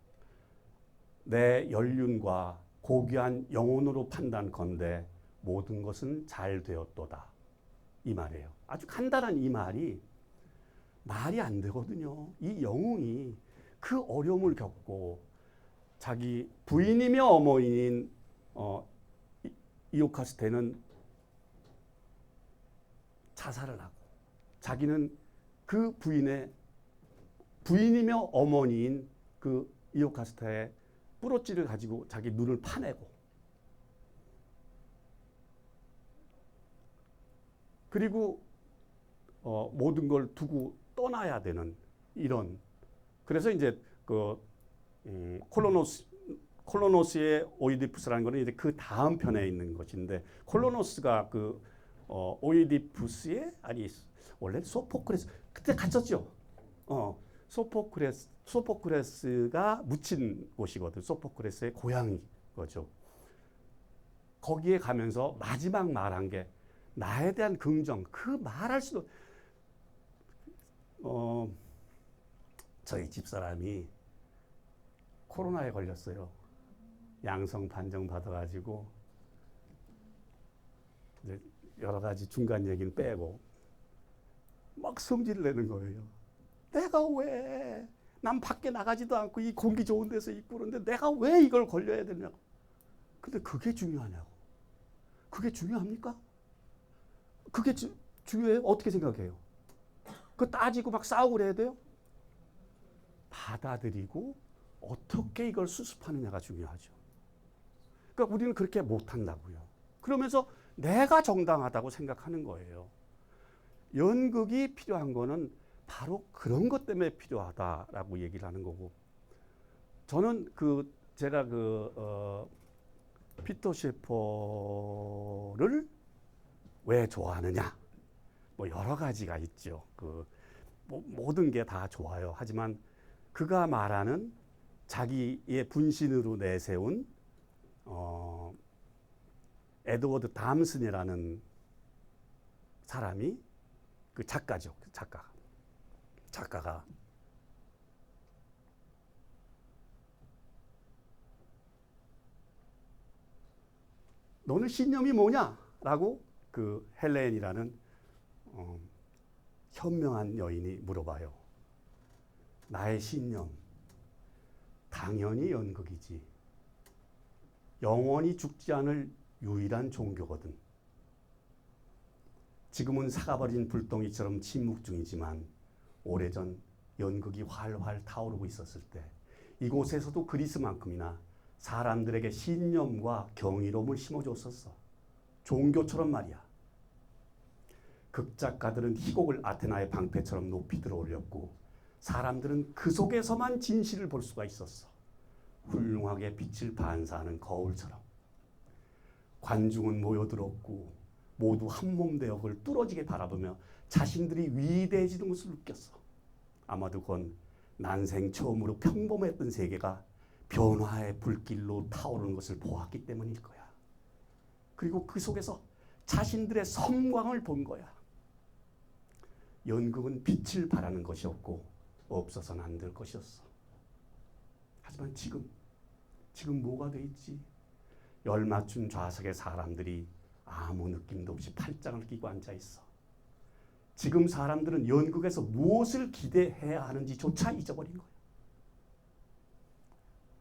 내 연륜과 고귀한 영혼으로 판단컨대 모든 것은 잘 되었도다. 이 말이에요. 아주 간단한 이 말이 안 되거든요. 이 영웅이 그 어려움을 겪고 자기 부인이며 어머니인 이오카스테는 자살을 하고 자기는 그 부인이며 어머니인 그 이오카스테의 뿌로찌를 가지고 자기 눈을 파내고 그리고 모든 걸 두고 떠나야 되는 이런 그래서 이제 그 콜로노스의 오이디푸스라는 거는 이제 그 다음 편에 있는 것인데 콜로노스가 그 오이디푸스의 원래 소포크레스 그때 갇혔죠. 소포크레스가 묻힌 곳이거든. 소포크레스의 고향이 거죠. 거기에 가면서 마지막 말한 게 나에 대한 긍정 그 말할 수도 저희 집사람이 코로나에 걸렸어요. 양성 판정 받아가지고 이제 여러 가지 중간 얘기는 빼고 막 성질을 내는 거예요. 내가 왜? 난 밖에 나가지도 않고 이 공기 좋은 데서 있고 그런데 내가 왜 이걸 걸려야 되냐고. 근데 그게 중요하냐고. 그게 중요합니까? 그게 중요해요? 어떻게 생각해요? 그 따지고 막 싸우고 그래야 돼요? 받아들이고 어떻게 이걸 수습하느냐가 중요하죠. 그러니까 우리는 그렇게 못한다고요. 그러면서 내가 정당하다고 생각하는 거예요. 연극이 필요한 거는 바로 그런 것 때문에 필요하다라고 얘기를 하는 거고 저는 제가 피터 셰퍼를 왜 좋아하느냐 뭐 여러 가지가 있죠. 모든 게 다 좋아요. 하지만 그가 말하는 자기의 분신으로 내세운 에드워드 담슨이라는 사람이 그 작가죠. 그 작가가 너는 신념이 뭐냐? 라고 그 헬렌이라는 현명한 여인이 물어봐요. 나의 신념, 당연히 연극이지. 영원히 죽지 않을 유일한 종교거든. 지금은 사가버린 불덩이처럼 침묵 중이지만 오래전 연극이 활활 타오르고 있었을 때 이곳에서도 그리스만큼이나 사람들에게 신념과 경이로움을 심어줬었어. 종교처럼 말이야. 극작가들은 희곡을 아테나의 방패처럼 높이 들어올렸고 사람들은 그 속에서만 진실을 볼 수가 있었어. 훌륭하게 빛을 반사하는 거울처럼. 관중은 모여들었고 모두 한몸 되어 그걸 뚫어지게 바라보며 자신들이 위대해지는 것을 느꼈어. 아마도 그건 난생 처음으로 평범했던 세계가 변화의 불길로 타오르는 것을 보았기 때문일 거야. 그리고 그 속에서 자신들의 섬광을 본 거야. 연극은 빛을 발하는 것이었고 없어서는 안 될 것이었어. 하지만 지금 뭐가 돼 있지? 열맞춘 좌석의 사람들이 아무 느낌도 없이 팔짱을 끼고 앉아 있어. 지금 사람들은 연극에서 무엇을 기대해야 하는지조차 잊어버린 거야.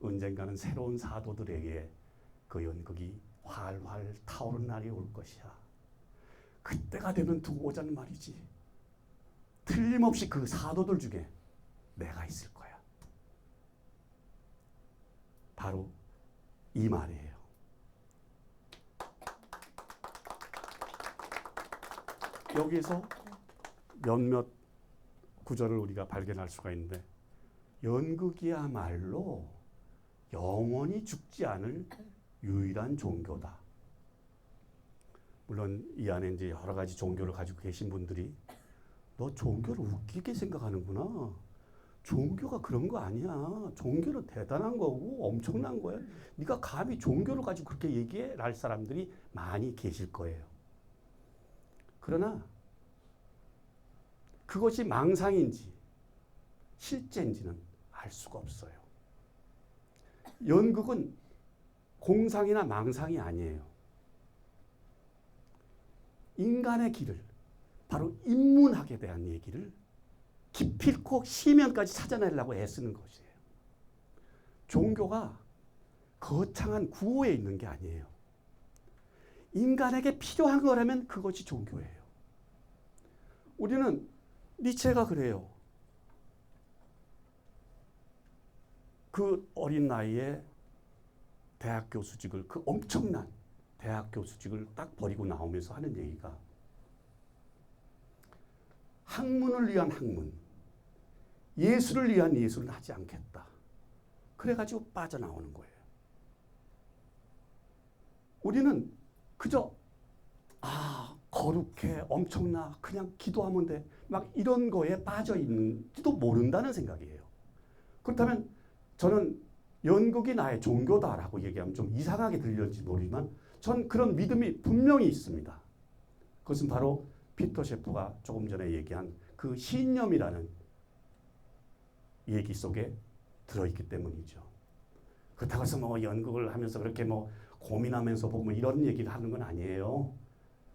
언젠가는 새로운 사도들에게 그 연극이 활활 타오르는 날이 올 것이야. 그때가 되면 두고 보자는 말이지. 틀림없이 그 사도들 중에 내가 있을 거야. 바로 이 말이에요. 여기서 몇몇 구절을 우리가 발견할 수가 있는데 연극이야말로 영원히 죽지 않을 유일한 종교다. 물론 이 안에 이제 여러 가지 종교를 가지고 계신 분들이 너 종교를 웃기게 생각하는구나. 종교가 그런 거 아니야. 종교는 대단한 거고 엄청난 거야. 네가 감히 종교를 가지고 그렇게 얘기해? 랄 사람들이 많이 계실 거예요. 그러나 그것이 망상인지 실제인지는 알 수가 없어요. 연극은 공상이나 망상이 아니에요. 인간의 길을, 바로 인문학에 대한 얘기를 기필코 시면까지 찾아내려고 애쓰는 것이에요. 종교가 거창한 구호에 있는 게 아니에요. 인간에게 필요한 거라면 그것이 종교예요. 우리는 니체가 그래요. 그 어린 나이에 대학 교수직을, 그 엄청난 대학 교수직을 딱 버리고 나오면서 하는 얘기가 학문을 위한 학문, 예술을 위한 예술은 하지 않겠다. 그래가지고 빠져나오는 거예요. 우리는 그저 거룩해, 엄청나, 그냥 기도하면 돼. 막 이런 거에 빠져 있는지도 모른다는 생각이에요. 그렇다면 저는 연극이 나의 종교다라고 얘기하면 좀 이상하게 들릴지 모르지만 전 그런 믿음이 분명히 있습니다. 그것은 바로 피터 셰프가 조금 전에 얘기한 그 신념이라는 얘기 속에 들어있기 때문이죠. 그렇다고 해서 뭐 연극을 하면서 그렇게 뭐 고민하면서 보고 뭐 이런 얘기를 하는 건 아니에요.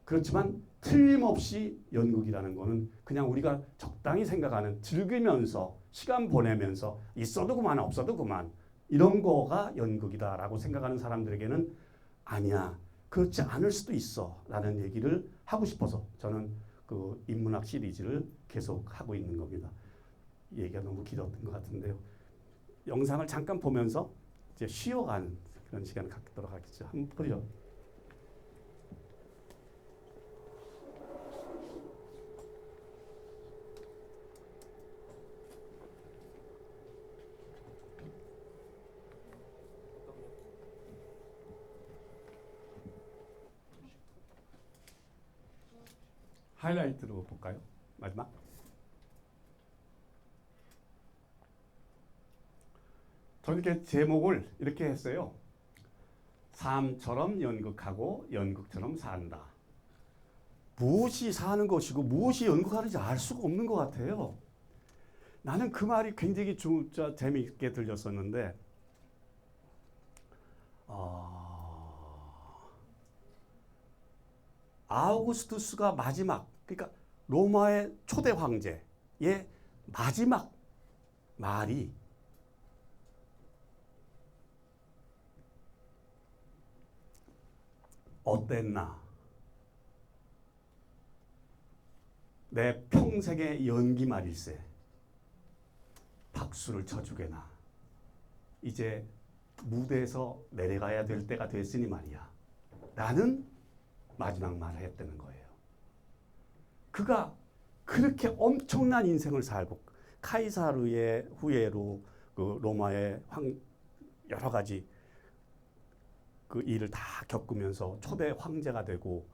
그렇지만 틀림없이 연극이라는 거는 그냥 우리가 적당히 생각하는 즐기면서 시간 보내면서 있어도 그만 없어도 그만 이런 거가 연극이다라고 생각하는 사람들에게는 아니야. 그렇지 않을 수도 있어 라는 얘기를 하고 싶어서 저는 그 인문학 시리즈를 계속 하고 있는 겁니다. 얘기가 너무 길었던 것 같은데요. 영상을 잠깐 보면서 이제 쉬어가는 그런 시간을 갖도록 하겠죠. 한번 보죠. 하이라이트로 볼까요? 마지막. 저는 이렇게 제목을 이렇게 했어요. 삶처럼 연극하고 연극처럼 산다. 무엇이 사는 것이고 무엇이 연극하는지 알 수가 없는 것 같아요. 나는 그 말이 굉장히 재미있게 들렸었는데 아우구스투스가 마지막, 그러니까 로마의 초대 황제의 마지막 말이 어땠나? 내 평생의 연기 말일세. 박수를 쳐주게나. 이제 무대에서 내려가야 될 때가 됐으니 말이야. 라는 마지막 말을 했다는 거예요. 그가 그렇게 엄청난 인생을 살고 카이사르의 후예로 그 로마의 여러 가지 그 일을 다 겪으면서 초대 황제가 되고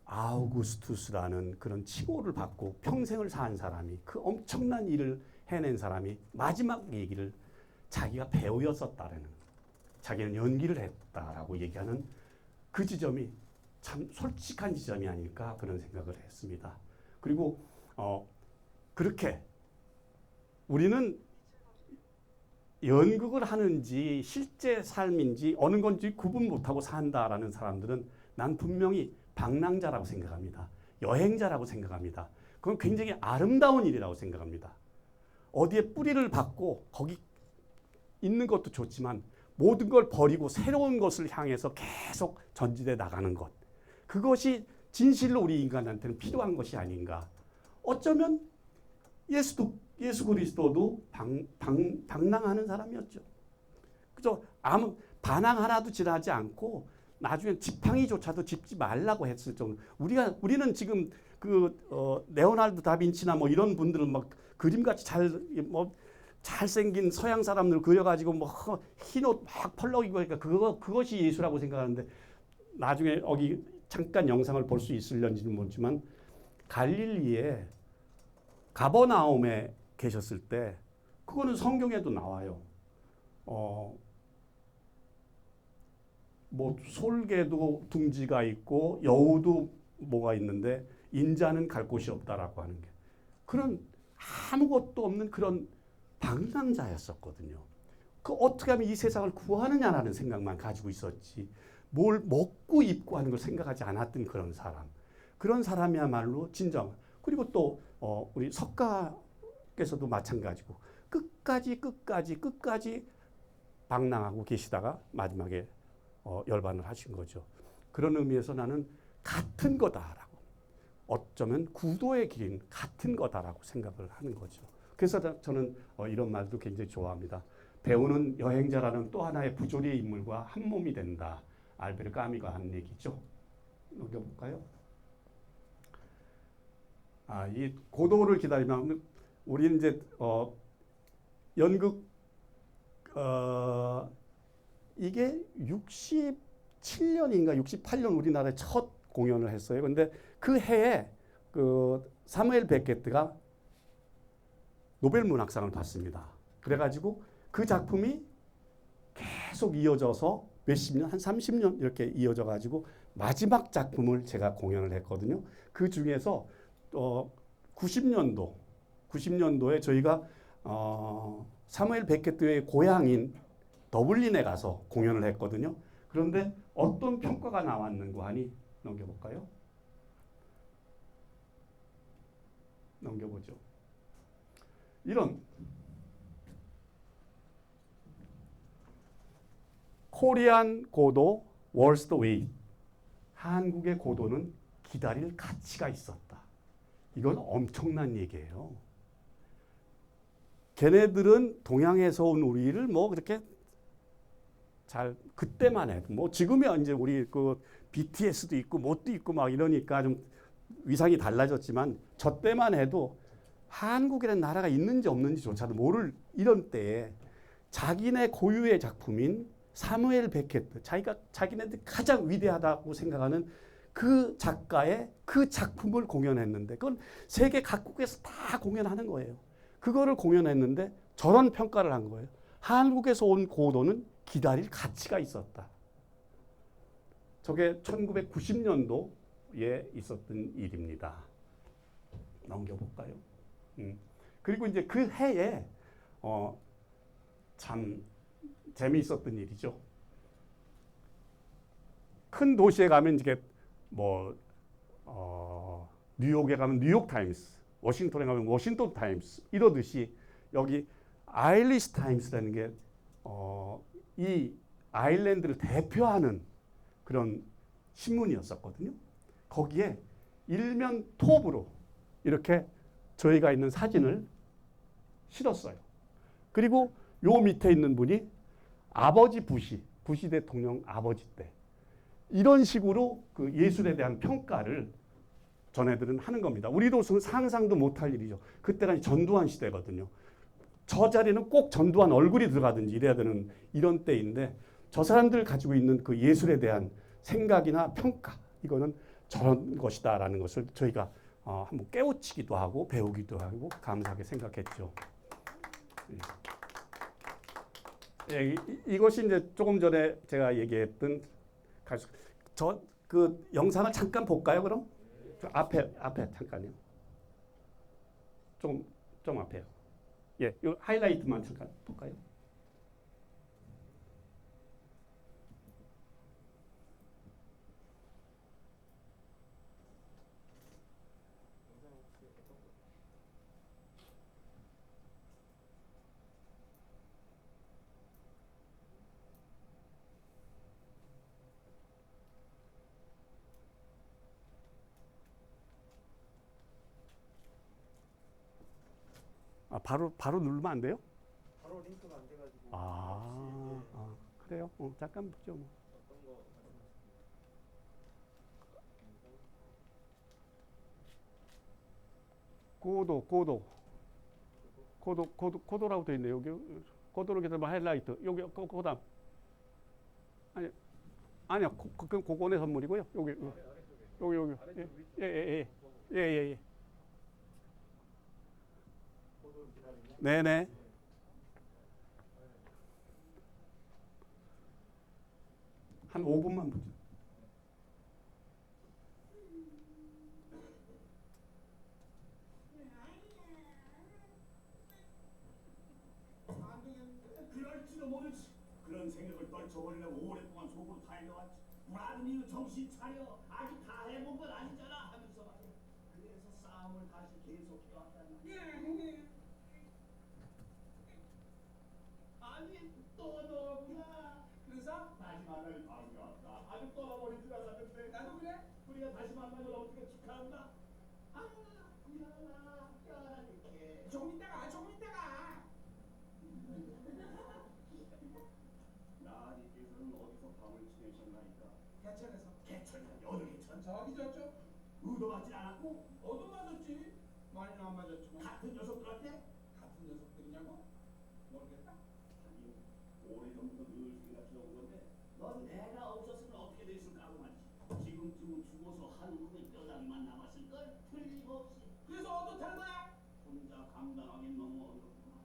아우구스투스라는 그런 칭호를 받고 평생을 산 사람이, 그 엄청난 일을 해낸 사람이 마지막 얘기를 자기가 배우였었다라는, 자기는 연기를 했다라고 얘기하는 그 지점이 참 솔직한 지점이 아닐까 그런 생각을 했습니다. 그리고 그렇게 우리는 연극을 하는지 실제 삶인지 어느 건지 구분 못하고 산다라는 사람들은 난 분명히 방랑자라고 생각합니다. 여행자라고 생각합니다. 그건 굉장히 아름다운 일이라고 생각합니다. 어디에 뿌리를 박고 거기 있는 것도 좋지만 모든 걸 버리고 새로운 것을 향해서 계속 전진해 나가는 것. 그것이 진실로 우리 인간한테는 필요한 것이 아닌가. 어쩌면 예수 그리스도도 방랑하는 사람이었죠. 그죠? 아무 반항 하나도 지나지 않고 나중에 지팡이조차도 짚지 말라고 했을 정도. 우리는 지금 레오나르도 다빈치나 뭐 이런 분들은 막 그림같이 잘생긴 서양 사람들 그려가지고 뭐 흰 옷 막 펄럭이고 그러니까 그것이 예수라고 생각하는데, 나중에 여기 잠깐 영상을 볼 수 있을런지는 모르지만 갈릴리에 가버나움에 계셨을 때, 그거는 성경에도 나와요. 뭐 솔개도 둥지가 있고 여우도 뭐가 있는데 인자는 갈 곳이 없다라고 하는 게, 그런 아무것도 없는 그런 방랑자였었거든요. 그 어떻게 하면 이 세상을 구하느냐라는 생각만 가지고 있었지 뭘 먹고 입고 하는 걸 생각하지 않았던 그런 사람이야말로 진정. 그리고 또 우리 석가께서도 마찬가지고 끝까지 방랑하고 계시다가 마지막에 열반을 하신 거죠. 그런 의미에서 나는 같은 거다라고, 어쩌면 구도의 길인 같은 거다라고 생각을 하는 거죠. 그래서 저는 이런 말도 굉장히 좋아합니다. 배우는 여행자라는 또 하나의 부조리의 인물과 한 몸이 된다. 알베르 까미가 한 얘기죠. 넘겨볼까요? 이 고도를 기다리면 우리는 이제 연극 이게 67년인가 68년 우리나라에 첫 공연을 했어요. 근데 그 해에 사무엘 베케트가 노벨 문학상을 받습니다. 그래가지고 그 작품이 계속 이어져서 몇십 년, 한 30년 이렇게 이어져 가지고 마지막 작품을 제가 공연을 했거든요. 그 중에서 90년도에 저희가 사무엘 베케트의 고향인 더블린에 가서 공연을 했거든요. 그런데 어떤 평가가 나왔는가 하니 넘겨볼까요? 넘겨보죠. 이런 코리안 고도 월스트 웨이, 한국의 고도는 기다릴 가치가 있었다. 이건 엄청난 얘기예요. 걔네들은 동양에서 온 우리를 뭐 그렇게 잘 그때만 해도 뭐 지금이야 이제 우리 BTS도 있고 뭣도 있고 막 이러니까 좀 위상이 달라졌지만 저 때만 해도 한국이라는 나라가 있는지 없는지조차도 모를 이런 때에 자기네 고유의 작품인 사무엘 베케트, 자기네들 가장 위대하다고 생각하는 그 작가의 그 작품을 공연했는데 그건 세계 각국에서 다 공연하는 거예요. 그거를 공연했는데 저런 평가를 한 거예요. 한국에서 온 고도는 기다릴 가치가 있었다. 저게 1990년도에 있었던 일입니다. 넘겨볼까요? 그리고 이제 그 해에 참 재미있었던 일이죠. 큰 도시에 가면 이게 뭐 뉴욕에 가면 뉴욕 타임스, 워싱턴에 가면 워싱턴 타임스 이러듯이 여기 아일리시 타임스라는 게 이 아일랜드를 대표하는 그런 신문이었었거든요. 거기에 일면 톱으로 이렇게 저희가 있는 사진을 실었어요. 그리고 요 밑에 있는 분이 아버지 부시 대통령 아버지 때 이런 식으로 그 예술에 대한 평가를 전애들은 하는 겁니다. 우리도 상상도 못할 일이죠. 그때가 전두환 시대거든요. 저 자리는 꼭 전두환 얼굴이 들어가든지 이래야 되는 이런 때인데 저 사람들 가지고 있는 그 예술에 대한 생각이나 평가 이거는 저런 것이다라는 것을 저희가 한번 깨우치기도 하고 배우기도 하고 감사하게 생각했죠. 예, 이것이 이제 조금 전에 제가 얘기했던 저 그 영상을 잠깐 볼까요? 그럼 저 앞에 잠깐요. 좀 앞에요. 예, 요 하이라이트만 잠깐 볼까요? 바로 누르면 안 돼요? 바로 링크가 안 돼가지고. 그래요? 잠깐 보죠. 뭐. 어떤 거 말씀하시나요? 고도라고 되어 있네요. 여기 고도로 계속 하이라이트. 여기 고다음. 아니요. 그 고건의 선물이고요. 여기. 예. 네네. 한 5분만 보죠. 그럴지도 모르지. 그런 생각을 떨쳐버리려고 오랫동안 속으로 달려왔지. 불안한 이유 정신 차려. 아직 다 해본 건 아니잖아 하면서 말이야. 그래서 싸움을 다시 계속해왔단 말이야. 아니 또 너구나. 그래서 다시 만나니 반갑다. 아주 떠나버린 줄 알았는데. 나도 그래. 우리가 다시 만나면 어떻게 축하한다. 미안하다. 이렇게. 조금 있다가. 나님께서는 어디서 밤을 지내셨나이까? 개천이라니 어느 개천? 저기 저쪽. 의도하지 않았고 너도 맞았지. 많이는 안 맞았지만. 같은 녀석들한테 같은 녀석들이냐고? 모르겠다. 하긴 오래전부터 늘 생각해온 건데 넌 내가 없었으면 어떻게 됐을까 하고 말이지. 지금쯤은 죽어서 한국의 뼈다귀만 남았을걸? 틀림없이. 그래서 어떻다는 거야? 혼자 감당하긴 너무 어렵구나.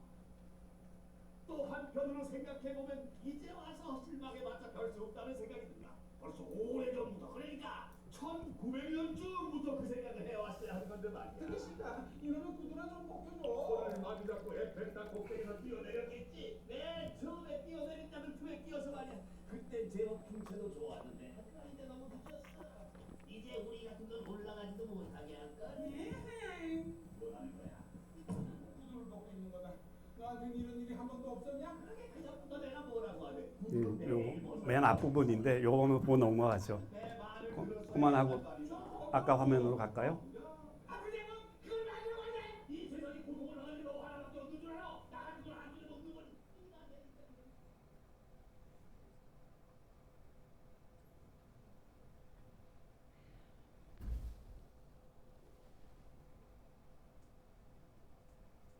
또 한편으로 생각해보면 이제 와서 실망해봤자 별 수 없다는 생각이 든다. 벌써 오래전부터 그러니까 1900년쯤부터 그 생각을 해왔어야 하는 건데 말이야. 듣기 싫다. 이러면 구두나 좀 벗겨줘. 손을 마주 잡고 에펠탑 꼭대기에서 뛰어내렸겠지. 내 처음에 뛰어내린다는 틈에 뛰어서 말이야. 그때 제법 풍채도 좋았는데 하지만 이제 너무 늦었어. 이제 우리 같은 건 올라가지도 못하게 할까? 뭐라는 거야? 구두를 벗고 있는 거다. 너한테는 이런 일이 한 번도 없었냐? 그러게 그전부터 내가 뭐라고 하래. 맨 앞부분인데 요거는 보고 넘어가죠. 그만하고 아까 화면으로 갈까요? 이 세상에 고통을 당하는 너 하나밖에 없는 줄 알아? 나 같은 걸 안 주는 없는 건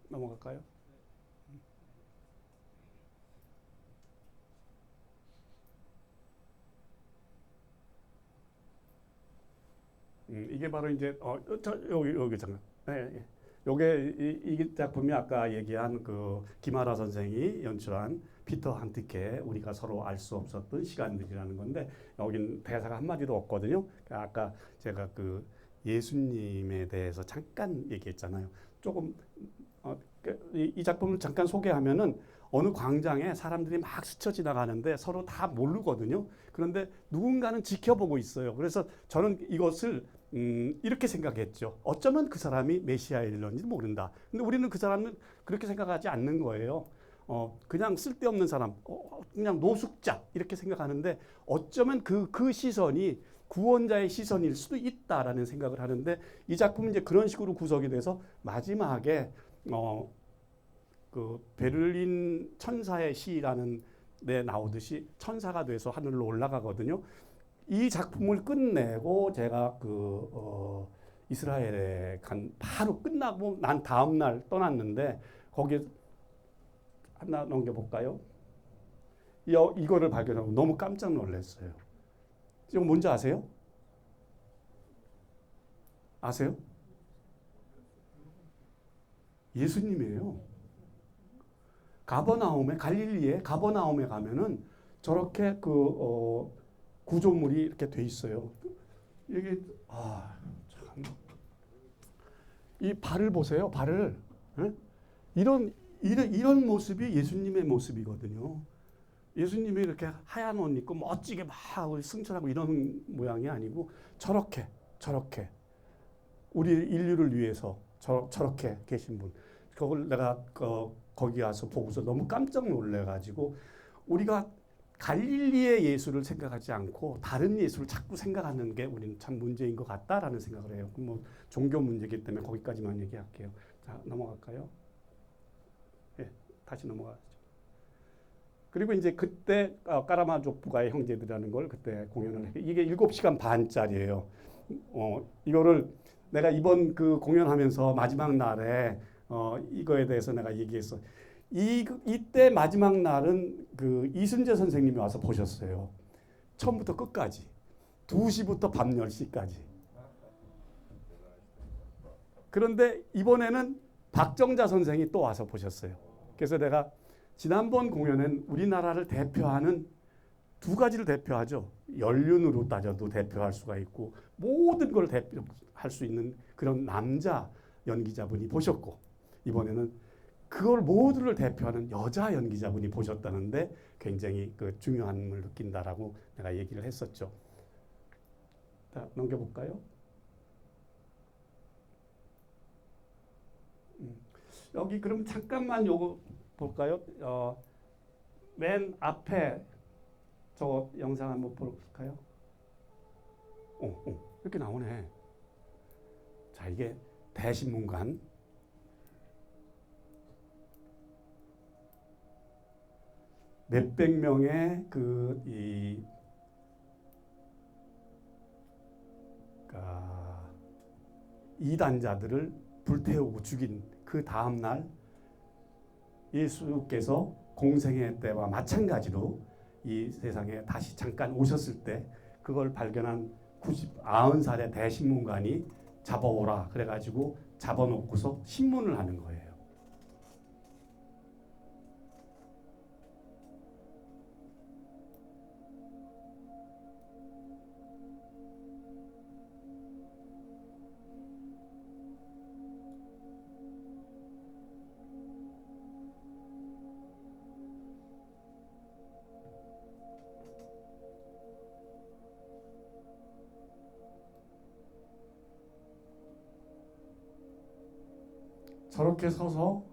넘어갈까요? 이게 바로 이제 여기 잠깐. 네, 요게 이 작품이 아까 얘기한 그 김아라 선생이 연출한 피터 한티케 우리가 서로 알 수 없었던 시간들이라는 건데 여긴 대사가 한 마디도 없거든요. 아까 제가 그 예수님에 대해서 잠깐 얘기했잖아요. 조금 이 작품을 잠깐 소개하면은 어느 광장에 사람들이 막 스쳐 지나가는데 서로 다 모르거든요. 그런데 누군가는 지켜보고 있어요. 그래서 저는 이것을 이렇게 생각했죠. 어쩌면 그 사람이 메시아일런지 모른다. 근데 우리는 그 사람은 그렇게 생각하지 않는 거예요. 그냥 쓸데없는 사람, 그냥 노숙자 이렇게 생각하는데 어쩌면 그 시선이 구원자의 시선일 수도 있다라는 생각을 하는데 이 작품은 이제 그런 식으로 구성이 돼서 마지막에 그 베를린 천사의 시라는 데 나오듯이 천사가 돼서 하늘로 올라가거든요. 이 작품을 끝내고 제가 이스라엘에 바로 끝나고 난 다음 날 떠났는데 거기에 하나 넘겨볼까요? 이거를 발견하고 너무 깜짝 놀랐어요. 이거 뭔지 아세요? 아세요? 예수님이에요. 갈릴리에 가버나움에 가면은 저렇게 구조물이 이렇게 돼 있어요. 이게 참. 이 발을 보세요. 발을. 에? 이런 모습이 예수님의 모습이거든요. 예수님이 이렇게 하얀 옷 입고 멋지게 막 승천하고 이런 모양이 아니고 저렇게 우리 인류를 위해서 저렇게 계신 분. 그걸 내가 거기 가서 보고서 너무 깜짝 놀래가지고 우리가 갈릴리의 예수를 생각하지 않고 다른 예수를 자꾸 생각하는 게 우리는 참 문제인 것 같다라는 생각을 해요. 뭐 종교 문제이기 때문에 거기까지만 얘기할게요. 자, 넘어갈까요? 예, 다시 넘어가죠. 그리고 이제 그때 까라마조프가의 형제들이라는 걸 그때 공연을 해요. 이게 7시간 반짜리예요. 이거를 내가 이번 그 공연하면서 마지막 날에 이거에 대해서 내가 얘기했어. 이때 마지막 날은 그 이순재 선생님이 와서 보셨어요. 처음부터 끝까지. 2시부터 밤 10시까지. 그런데 이번에는 박정자 선생이 또 와서 보셨어요. 그래서 내가 지난번 공연은 우리나라를 대표하는 두 가지를 대표하죠. 연륜으로 따져도 대표할 수가 있고 모든 걸 대표할 수 있는 그런 남자 연기자분이 보셨고 이번에는 그걸 모두를 대표하는 여자 연기자분이 보셨다는데 굉장히 그 중요함을 느낀다라고 내가 얘기를 했었죠. 자, 넘겨볼까요? 여기 그럼 잠깐만 요거 볼까요? 맨 앞에 저 영상 한번 볼까요? 이렇게 나오네. 자, 이게 대신문관. 몇백 명의 이단자들을 불태우고 죽인 그 다음 날 예수께서 공생의 때와 마찬가지로 이 세상에 다시 잠깐 오셨을 때 그걸 발견한 90살의 대신문관이 잡아오라 그래가지고 잡아놓고서 신문을 하는 거예요. 저렇게 서서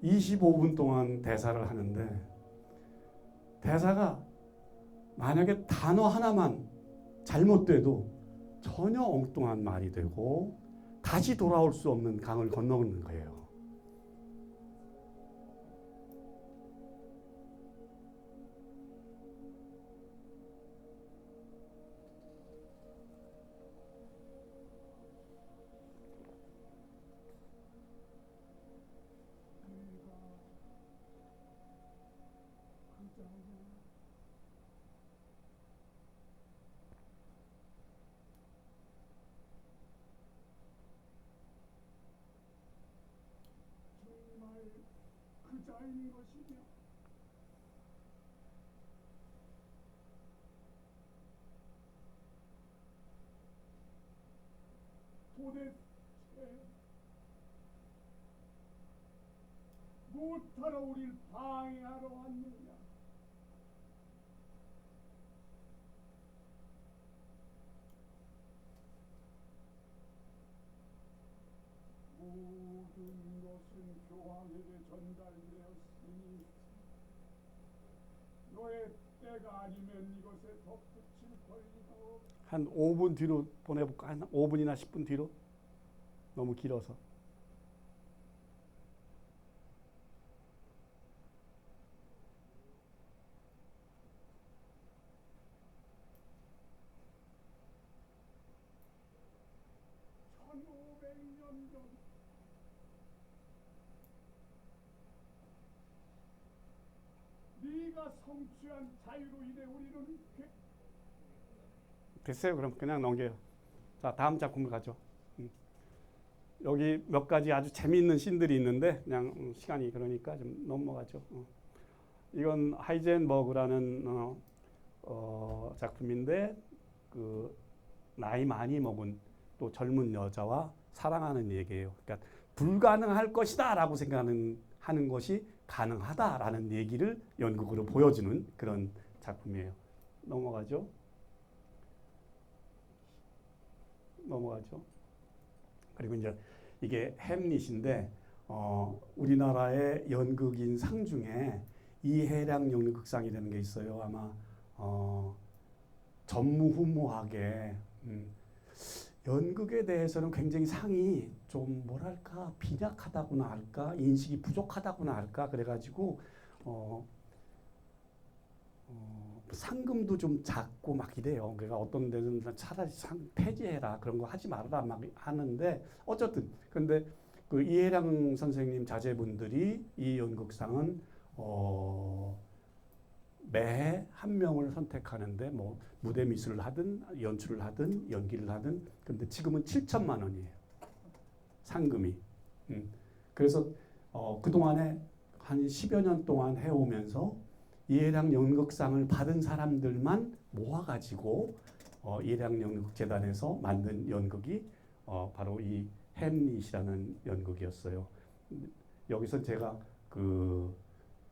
25분 동안 대사를 하는데 대사가 만약에 단어 하나만 잘못돼도 전혀 엉뚱한 말이 되고 다시 돌아올 수 없는 강을 건너는 거예요. 쌓이는 것이며 도대체 무엇하러 우리를 방해하러 왔느냐? 모든 것은 교황에게 전달되었으니 너의 때가 아니면 이것에 덧붙일 권리가 없다. 한 5분 뒤로 보내볼까? 한 5분이나 10분 뒤로? 너무 길어서. 네가 성취한 자유로 인해 우리는 됐어요. 그럼 그냥 넘겨요. 자, 다음 작품을 가죠. 여기 몇 가지 아주 재미있는 씬들이 있는데 그냥 시간이 그러니까 좀 넘어가죠. 이건 하이젠버그라는 작품인데 그 나이 많이 먹은 또 젊은 여자와 사랑하는 얘기예요. 그러니까 불가능할 것이다라고 생각하는 것이 가능하다라는 얘기를 연극으로 보여주는 그런 작품이에요. 넘어가죠. 그리고 이제 이게 햄릿인데 우리나라의 연극인 상 중에 이해량 연극상이라는 게 있어요. 아마 전무후무하게 연극에 대해서는 굉장히 상이 좀 뭐랄까 빈약하다고나 할까 인식이 부족하다고나 할까 그래가지고 상금도 좀 작고 막 이래요. 그러니까 어떤 데는 차라리 상 폐지해라 그런 거 하지 말아라 막 하는데 어쨌든 근데 그 이해량 선생님 자제분들이 이 연극상은 매해 한 명을 선택하는데 뭐 무대 미술을 하든 연출을 하든 연기를 하든 근데 지금은 7천만 원이에요. 상금이. 그래서 그동안에 한 10여 년 동안 해오면서 이해량 연극상을 받은 사람들만 모아가지고 이해량 연극재단에서 만든 연극이 바로 이 햄릿이라는 연극이었어요. 여기서 제가 그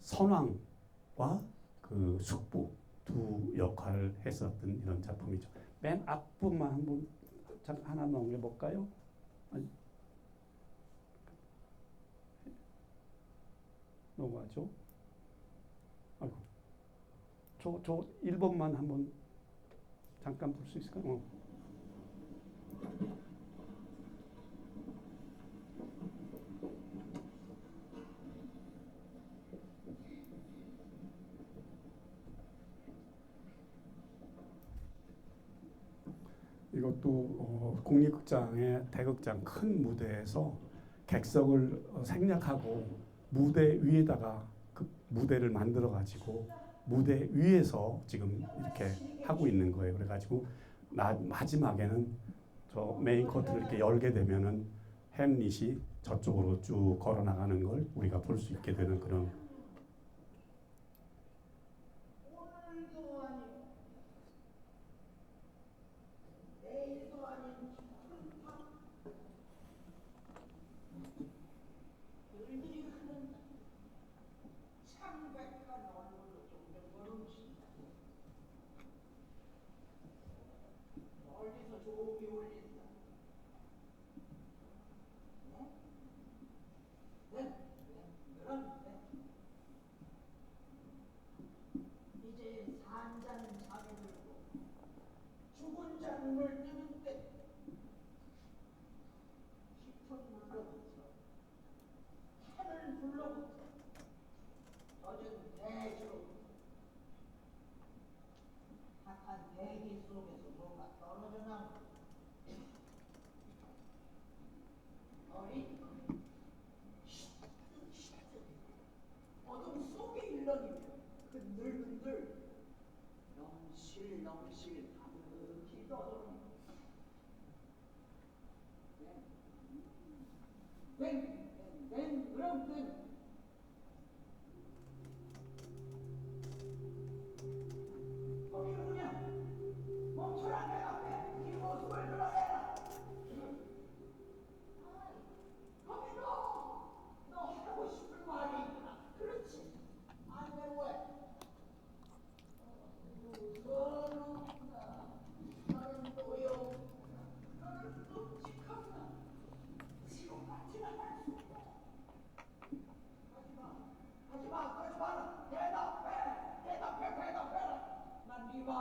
선왕과 그 숙부 두 역할을 했었던 이런 작품이죠. 맨 앞부분만 한번 하나 넘겨볼까요? 넘어가죠. 아이고. 저 1번만 한번 잠깐 볼 수 있을까요? 이것도 국립극장의 대극장 큰 무대에서 객석을 생략하고 무대 위에다가 그 무대를 만들어 가지고 무대 위에서 지금 이렇게 하고 있는 거예요. 그래가지고 마지막에는 저 메인 커튼을 이렇게 열게 되면은 햄릿이 저쪽으로 쭉 걸어 나가는 걸 우리가 볼 수 있게 되는 그런.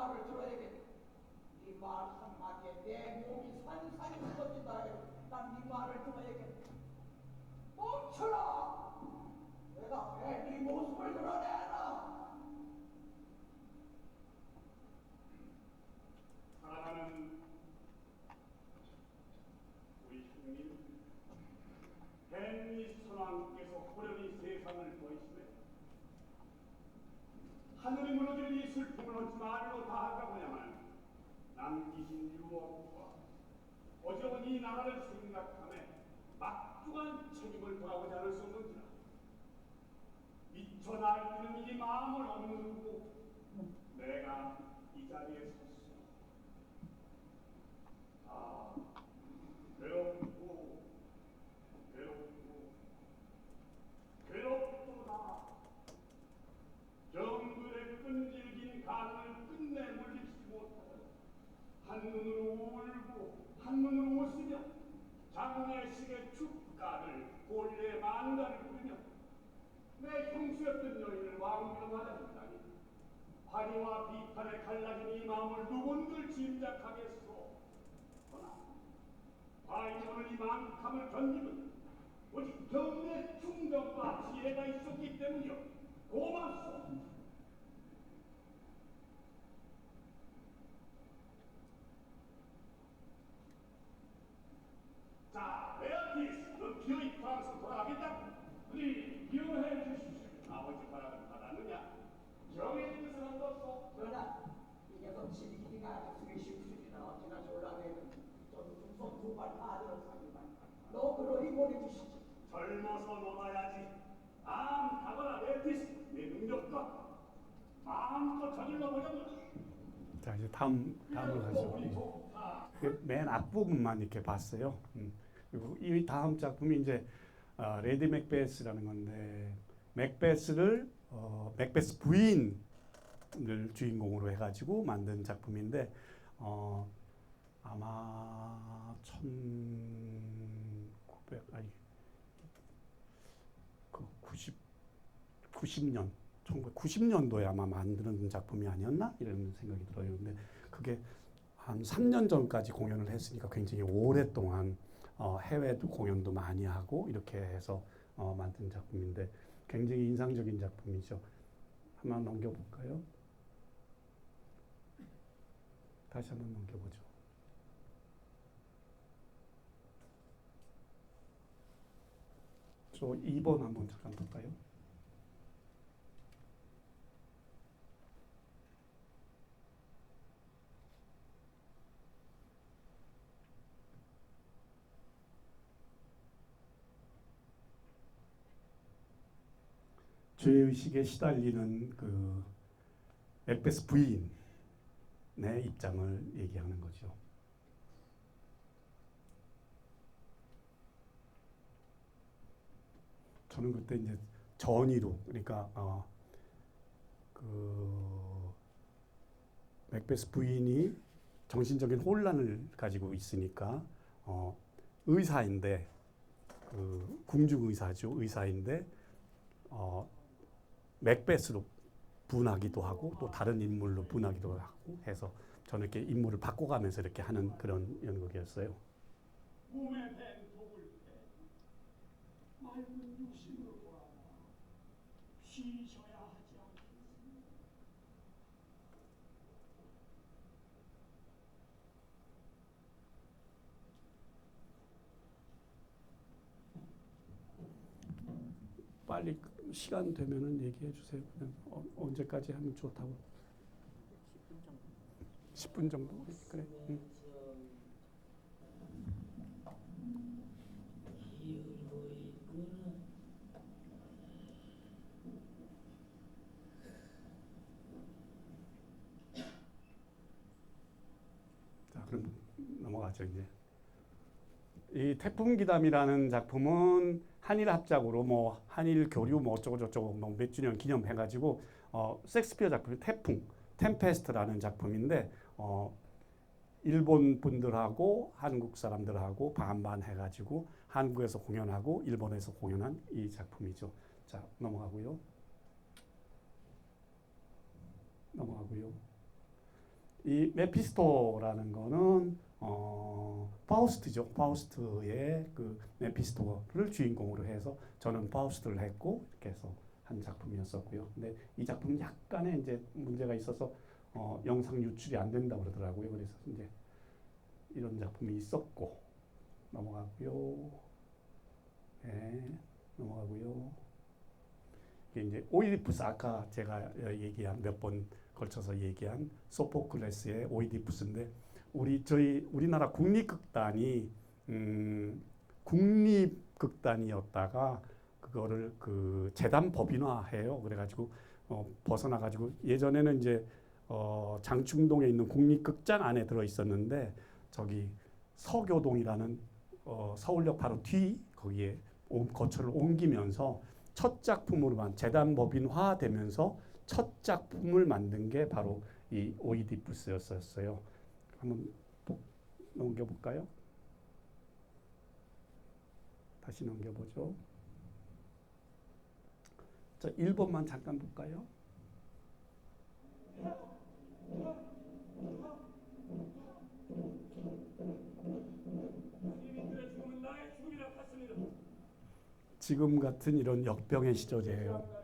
말을 들어야겠다. 네 말 한마디에 내 몸이 산산이 터진다 해도 난 네 말을 들어야겠다. 멈춰라! 내가 왜 네 모습을 드러내나? 사랑하는 우리 형님, 헨리 선왕께서 호련히 세상을 보이시되 하늘이 무너질 이 슬픔을 어찌 말로 다하가보냐만 남기신 유언과 어지러운 이 나라를 생각하며 막중한 책임을 돌아오지 않을 수 없는지라 미쳐 날뛰는 이 마음을 억누르고 내가 이 자리에 섰소. 아, 괴롭고 괴롭도다. 정글의 끈질긴 가능을 끝내 물리치지 못하여 한눈으로 울고 한눈으로 웃으며 장례식의 축가를 본래의 만가를 부르며 내 형수였던 여인을 왕비로 맞아준다니 환희와 비판에 갈라진 이 마음을 누군들 짐작하겠소. 그러나 과인이 오늘 이 만감을 견디는 오직 경내 충정과 지혜가 있었기 때문이요. 고맙소. 자, 베아티스, 너 기어이 프랑스 돌아가겠다. 우리 기여해 주십시오. 아버지 허락을 받았느냐? 정해진 뜻은 어떻소? 그러나 이 녀석 지리기가 속에 심술이나 어찌나 졸라매는 저도 두발 빠지는 사기만 너 그러니 보내주시지. 젊어서 놀아야지. 암 가거라 베아티스. 내 능력과 마음껏 저질러 보려고. 자 이제 다음으로 가시죠. 맨 앞부분만 이렇게 봤어요. 그리고 이 다음 작품이 이제 레디 맥베스라는 건데 맥베스를 맥베스 부인을 주인공으로 해가지고 만든 작품인데 아마 1990년도에 아마 만드는 작품이 아니었나 이런 생각이 들어요. 근데 그게 한 3년 전까지 공연을 했으니까 굉장히 오랫동안 해외 공연도 많이 하고 이렇게 해서 만든 작품인데 굉장히 인상적인 작품이죠. 한번 넘겨볼까요? 다시 한번 넘겨보죠. 저 2번 한번 잠깐 볼까요? 죄의식에 시달리는 그 맥베스 부인의 입장을 얘기하는 거죠. 저는 그때 이제 전의로 그러니까 그 맥베스 부인이 정신적인 혼란을 가지고 있으니까 의사인데 그 궁중 의사죠. 의사인데 맥베스로 분하기도 하고 또 다른 인물로 분하기도 하고 해서 저는 이렇게 인물을 바꿔가면서 이렇게 하는 그런 연극이었어요. 몸에 밴 독을 때 맑은 육신으로 돌아와 쉬셔야 하지 않겠습니까? 빨리 시간 되면은 얘기해 주세요. 그냥 언제까지 하면 좋다고. 10분 정도. 그래. 응. 자, 그럼 넘어가죠 이제. 이 태풍기담이라는 작품은 한일 합작으로 뭐 한일 교류 뭐 어쩌고 저쩌고 뭐 몇 주년 기념해가지고 셰익스피어 작품 태풍 템페스트라는 작품인데 일본 분들하고 한국 사람들하고 반반 해가지고 한국에서 공연하고 일본에서 공연한 이 작품이죠. 자 넘어가고요. 이 메피스토라는 거는 파우스트죠. 파우스트의 그 메피스토를 주인공으로 해서 저는 파우스트를 했고 이렇게 해서 한 작품이었었고요. 근데 이 작품은 약간의 이제 문제가 있어서 영상 유출이 안 된다고 그러더라고요. 그래서 이제 이런 작품이 있었고 넘어가고요. 네, 넘어가고요. 이게 이제 오이디푸스 아까 제가 얘기한 몇 번 걸쳐서 얘기한 소포클레스의 오이디푸스인데 우리나라 국립극단이 국립극단이었다가 그거를 그 재단 법인화해요. 그래가지고 벗어나가지고 예전에는 이제 장충동에 있는 국립극장 안에 들어 있었는데 저기 서교동이라는 서울역 바로 뒤 거기에 거처를 옮기면서 첫 작품으로만 재단 법인화되면서 첫 작품을 만든 게 바로 이 오이디푸스였어요. 한번 넘겨볼까요? 다시 넘겨보죠. 자, 1번만 잠깐 볼까요? 시민들의 죽음은 나의 죽음이나 같습니다. 지금 같은 이런 역병의 시절이에요.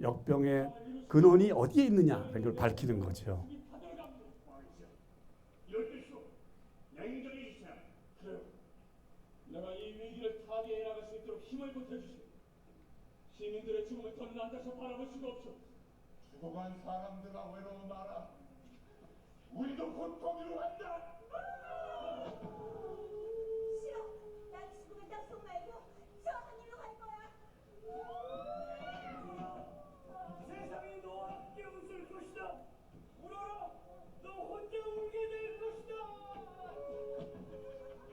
역병의 근원이 어디에 있느냐라는 걸 밝히는 거죠. 이럴 때일수록 냉정해지세요. 그래요. 내가 이 위기를 타개해 나갈 수 있도록 힘을 보태주시오. 시민들의 죽음을 더는 앉아서 바라볼 수가 없어. 죽어간 사람들아 외로워 마라. 우리도 고통으로 간다. 싫어. 난 죽음의 약속 말고 저 하늘로 갈 거야. 세상이 너와 함께 웃을 것이다. 울어라. 너 혼자 울게 될 것이다.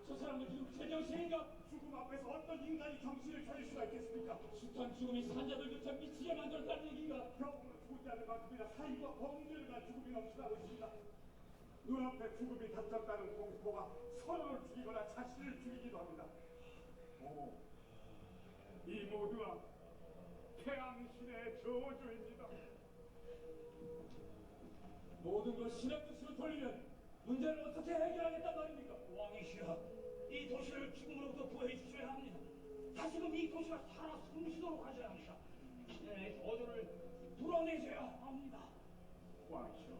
저 사람들 지금 제정신인가? 죽음 앞에서 어떤 인간이 정신을 차릴 수가 있겠습니까? 숱한 죽음이 산자들조차 미치게 만들었다는 얘기인가? 병으로 죽지 않을 만큼이나 사이와 범죄가 죽음이 넘쳐나고 있습니다. 눈앞에 죽음이 닥쳤다는 공포가 서로를 죽이거나 자신을 죽이기도 합니다. 이 모두가 태양신의 저주입니다. 모든 걸 신의 뜻으로 돌리면 문제를 어떻게 해결하겠단 말입니까? 왕이시여, 이 도시를 죽음으로부터 구해 주셔야 합니다. 다시금 이 도시가 살아 숨쉬도록 하셔야 합니다. 신의 저주를 드러내셔야 합니다. 왕이시여,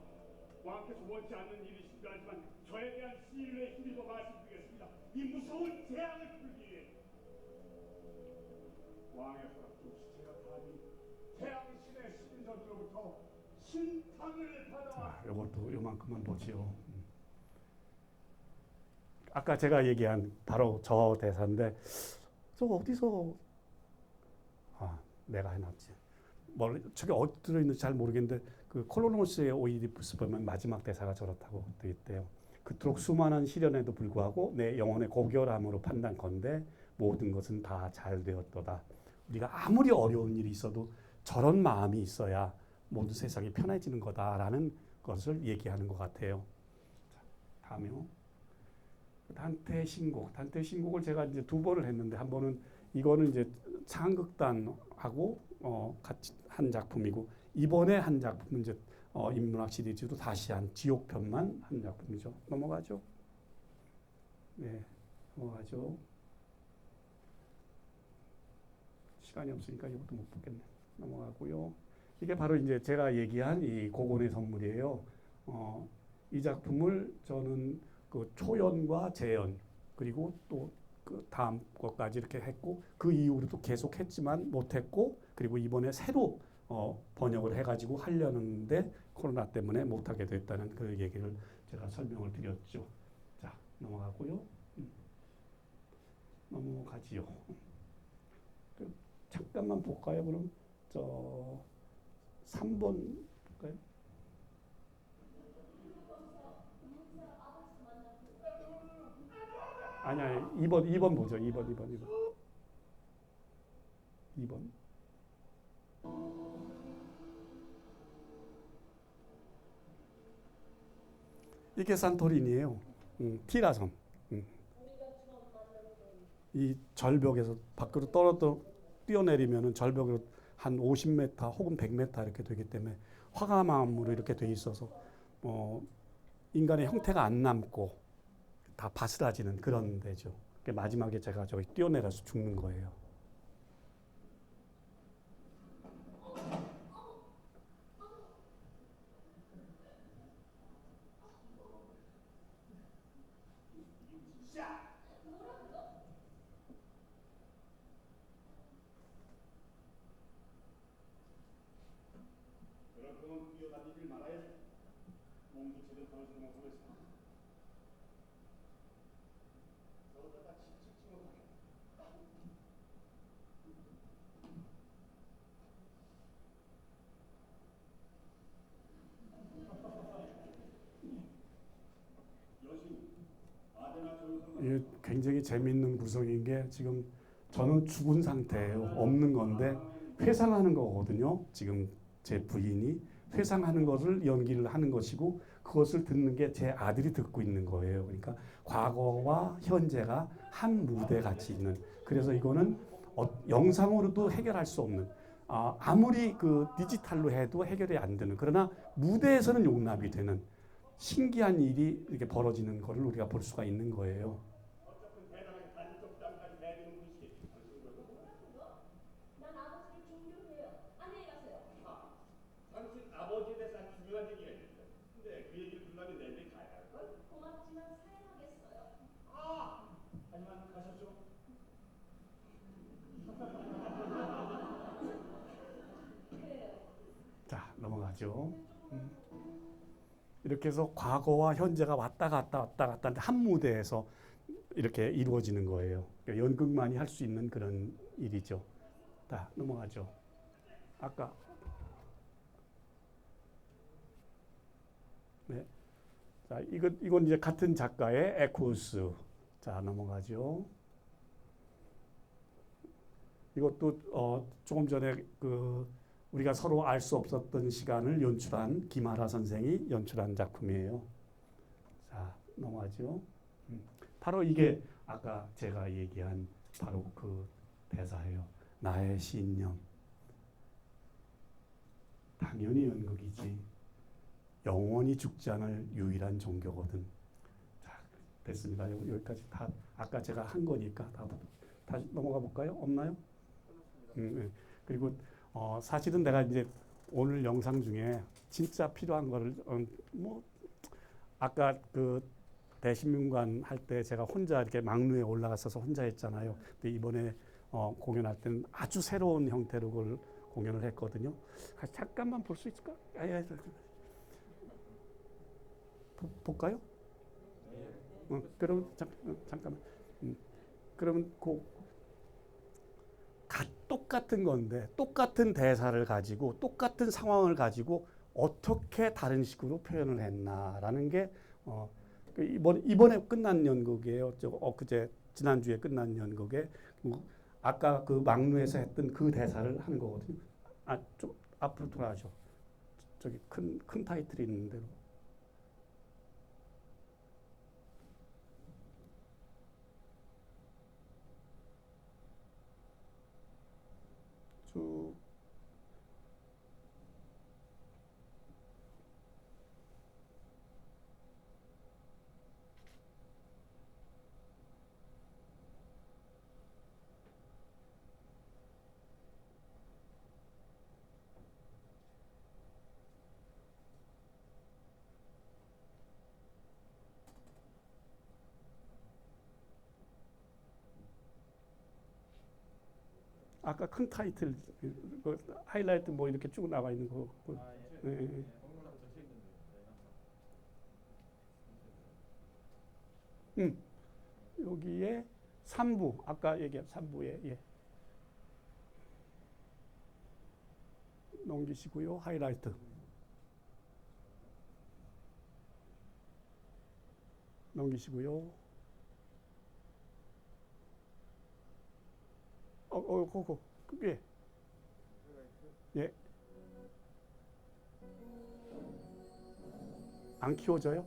왕께서 원치 않는 일이신지 알지만 저에 대한 신뢰에 힘입어 말씀드리겠습니다. 이 무서운 재앙을 풀기 위해 왕의 허락도 지체가 타니 태양신의 신전으로부터 신탕을 받아. 이것도 요만큼만 보지요. 아까 제가 얘기한 바로 저 대사인데 저 어디서 내가 해놨지. 저게 어디 들어있는지 잘 모르겠는데 그 콜로노스의 오이디푸스 보면 마지막 대사가 저렇다고 되어 있대요. 그토록 수많은 시련에도 불구하고 내 영혼의 고결함으로 판단컨대 모든 것은 다 잘 되었도다. 우리가 아무리 어려운 일이 있어도 저런 마음이 있어야 모든 세상이 편해지는 거다라는 것을 얘기하는 것 같아요. 자, 다음에요. 단테의 신곡. 단테의 신곡을 제가 이제 2번을 했는데 한 번은 이거는 이제 창극단하고 같이 한 작품이고 이번에 한 작품은 이제 인문학 시리즈도 다시 한 지옥편만 한 작품이죠. 넘어가죠. 네, 넘어가죠. 시간이 없으니까 이것도 못 보겠네. 넘어가고요. 이게 바로 이제 제가 얘기한 이 고곤의 선물이에요. 이 작품을 저는 그 초연과 재연 그리고 또 그 다음 것까지 이렇게 했고 그 이후로도 계속 했지만 못했고 그리고 이번에 새로 번역을 해가지고 하려는데 코로나 때문에 못하게 됐다는 그 얘기를 제가 설명을 드렸죠. 자, 넘어가고요. 넘어가지요. 잠깐만 볼까요? 그럼 저 3번 볼까요? 아니야, 2번 보죠. 2번. 이게 산토리니예요. 티라섬. 이 절벽에서 밖으로 뛰어내리면은 절벽으로 한 50m 혹은 100m 이렇게 되기 때문에 화가마음으로 이렇게 돼 있어서 인간의 형태가 안 남고 다 바스라지는 그런 데죠. 마지막에 제가 저기 뛰어내려서 죽는 거예요. 그렇게는 뛰어다니질 말아야지. 몸주체를 벌쓰지 못하면서 저러다가 지치지 못하게. 여신, 아데나 전선 이게 굉장히 재미있는 구성인 게 지금 저는 죽은 상태예요. 없는 건데 회상하는 거거든요. 지금 제 부인이 회상하는 것을 연기를 하는 것이고 그것을 듣는 게 제 아들이 듣고 있는 거예요. 그러니까 과거와 현재가 한 무대 같이 있는. 그래서 이거는 영상으로도 해결할 수 없는. 아무리 그 디지털로 해도 해결이 안 되는. 그러나 무대에서는 용납이 되는 신기한 일이 이렇게 벌어지는 것을 우리가 볼 수가 있는 거예요. 난 아버지를 존경해요. 안녕히 가세요. 당신 아버지에 대해서 아주 중요한 얘기가 있는데 근데 그 얘기를 들으려면 내일 가야 할걸? 고맙지만 사양하겠어요. 하지만 가셨죠? 그래요. 자, 넘어가죠. 이렇게 해서 과거와 현재가 왔다 갔다 하는데 한 무대에서 이렇게 이루어지는 거예요. 그러니까 연극만이 할 수 있는 그런 일이죠. 자, 넘어가죠. 아까 네. 자, 이건 이제 같은 작가의 에쿠스. 자, 넘어가죠. 이것도 조금 전에 그 우리가 서로 알 수 없었던 시간을 연출한 김아라 선생이 연출한 작품이에요. 자, 넘어가죠. 바로 이게 아까 제가 얘기한 바로 그 대사예요. 나의 신념. 당연히 연극이지. 영원히 죽지 않을 유일한 종교거든. 자, 됐습니다. 여기까지 다 아까 제가 한 거니까 다시 넘어가 볼까요? 없나요? 네. 그리고 사실은 내가 이제 오늘 영상 중에 진짜 필요한 거를 뭐 아까 그 대신문관 할 때 제가 혼자 이렇게 막루에 올라갔어서 혼자 했잖아요. 근데 이번에 공연할 때는 아주 새로운 형태로 그걸 공연을 했거든요. 잠깐만 볼 수 있을까? 볼까요? 그럼 잠깐만. 그러면 똑같은 건데 똑같은 대사를 가지고 똑같은 상황을 가지고 어떻게 다른 식으로 표현을 했나라는 게 이번에 끝난 연극이에요. 엊그제 지난주에 끝난 연극에 아까 그 막루에서 했던 그 대사를 하는 거거든요. 좀 앞으로 돌아가죠. 저기 큰 타이틀이 있는 대로. 쭉 아까 큰 타이틀 하이라이트 뭐 이렇게 쭉 나와 있는 거. 네. 여기에 3부 아까 얘기한 3부에 예. 넘기시고요. 하이라이트 넘기시고요. 예. 예. 안 키워져요?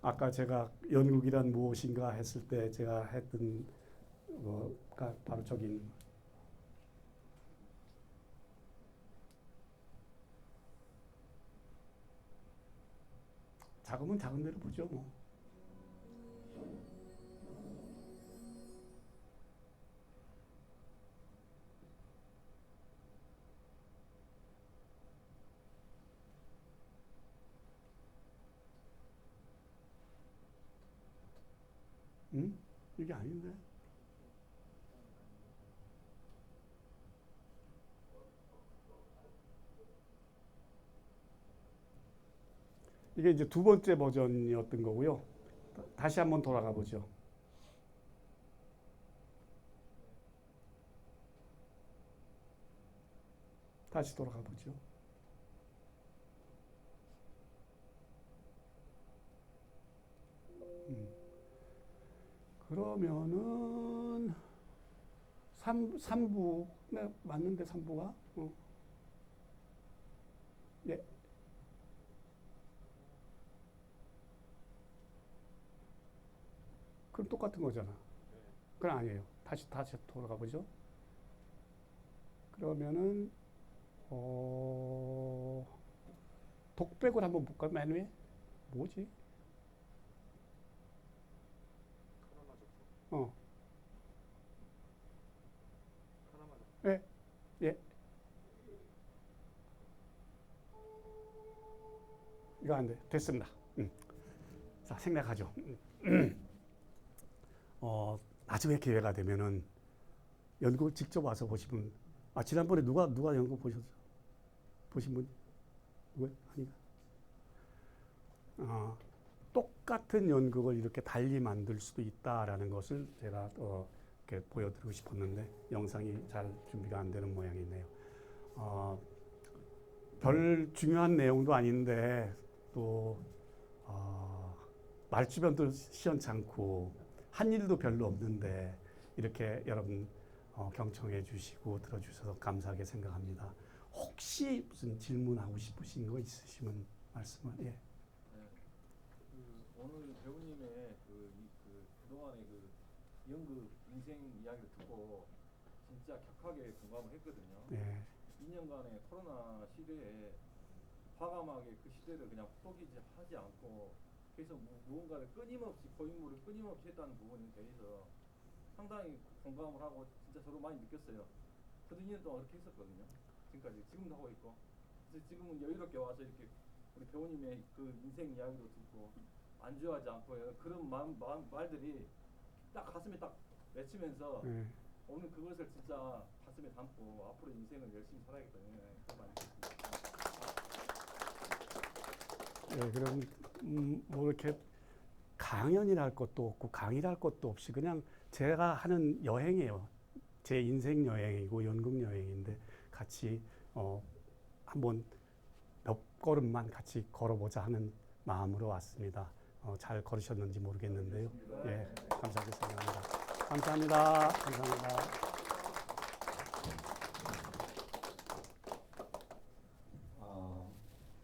아까 제가 연극이란 무엇인가 했을 때 제가 했던 거가 바로 저기 있는 거예요. 작으면 작은 대로 보죠 뭐. 이게 아닌데. 이게 이제 두 번째 버전이었던 거고요. 다시 한번 돌아가 보죠. 다시 돌아가 보죠. 그러면은 3부 네, 맞는데 3부가 예. 그럼 똑같은 거잖아. 그건 아니에요. 다시 돌아가 보죠. 그러면은 독백을 한번 볼까요? 맨 위에 뭐지? 예, 예. 이거 안 돼. 됐습니다. 자, 생략하죠. 나중에 기회가 되면은 연극을 직접 와서 보시면, 지난번에 누가 연극 보셨어요? 보신 분? 누구요? 아닌가? 똑같은 연극을 이렇게 달리 만들 수도 있다라는 것을 제가 이렇게 보여드리고 싶었는데 영상이 잘 준비가 안 되는 모양이네요. 별 중요한 내용도 아닌데 또 말주변도 시원찮고 한 일도 별로 없는데 이렇게 여러분 경청해 주시고 들어주셔서 감사하게 생각합니다. 혹시 무슨 질문하고 싶으신 거 있으시면 말씀을. 예. 오늘 배우님의 그동안의 연극 인생 이야기를 듣고 진짜 격하게 공감을 했거든요. 예. 2년간의 코로나 시대에 과감하게 그 시대를 그냥 포기하지 않고 계속 무언가를 끊임없이 고인물을 끊임없이 했다는 부분에 대해서 상당히 공감을 하고 진짜 저도 많이 느꼈어요. 저도 2년 동안 그렇게 했었거든요. 지금까지 지금도 하고 있고. 그래서 지금은 여유롭게 와서 이렇게 우리 배우님의 그 인생 이야기도 듣고 안주하지 않고 그런 말들이 딱 가슴에 딱 맺히면서 오늘 그것을 진짜 가슴에 담고 앞으로 인생을 열심히 살아야겠다는 생각을 많이 했습니다. 예, 그럼 뭐 이렇게 강연이랄 것도 없고 강의랄 것도 없이 그냥 제가 하는 여행이에요. 제 인생 여행이고 연극 여행인데 같이 한번 몇 걸음만 같이 걸어보자 하는 마음으로 왔습니다. 잘 걸으셨는지 모르겠는데요. 예, 감사하게 생각합니다. 감사합니다. 감사합니다.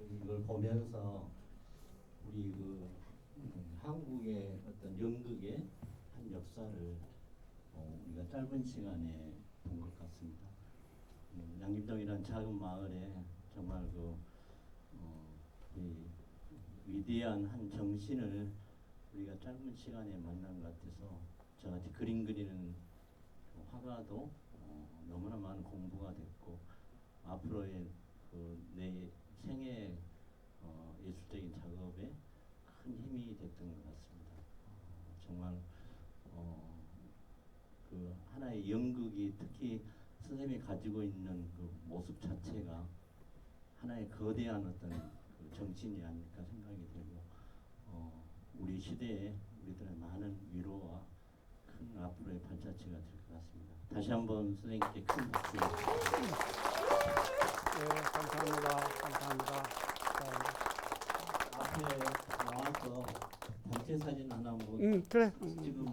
이걸 보면서 우리 한국의 어떤 연극의 한 역사를 우리가 짧은 시간에 본 것 같습니다. 양림동이라는 작은 마을에 정말 이 위대한 한 정신을 우리가 짧은 시간에 만난 것 같아서 저같이 그림 그리는 화가도 너무나 많은 공부가 됐고 앞으로의 내 생애 예술적인 작업에 큰 힘이 됐던 것 같습니다. 정말 그 하나의 연극이 특히 선생님이 가지고 있는 그 모습 자체가 하나의 거대한 어떤 그 정신이 아닐까 생각이 되고 우리 시대에 우리들의 많은 위로와 큰 앞으로의 발자취가 될 것 같습니다. 다시 한번 선생님께 큰 박수. 네, 감사합니다. 감사합니다. 앞에 나와서 단체 사진 하나 한번 그래. 지금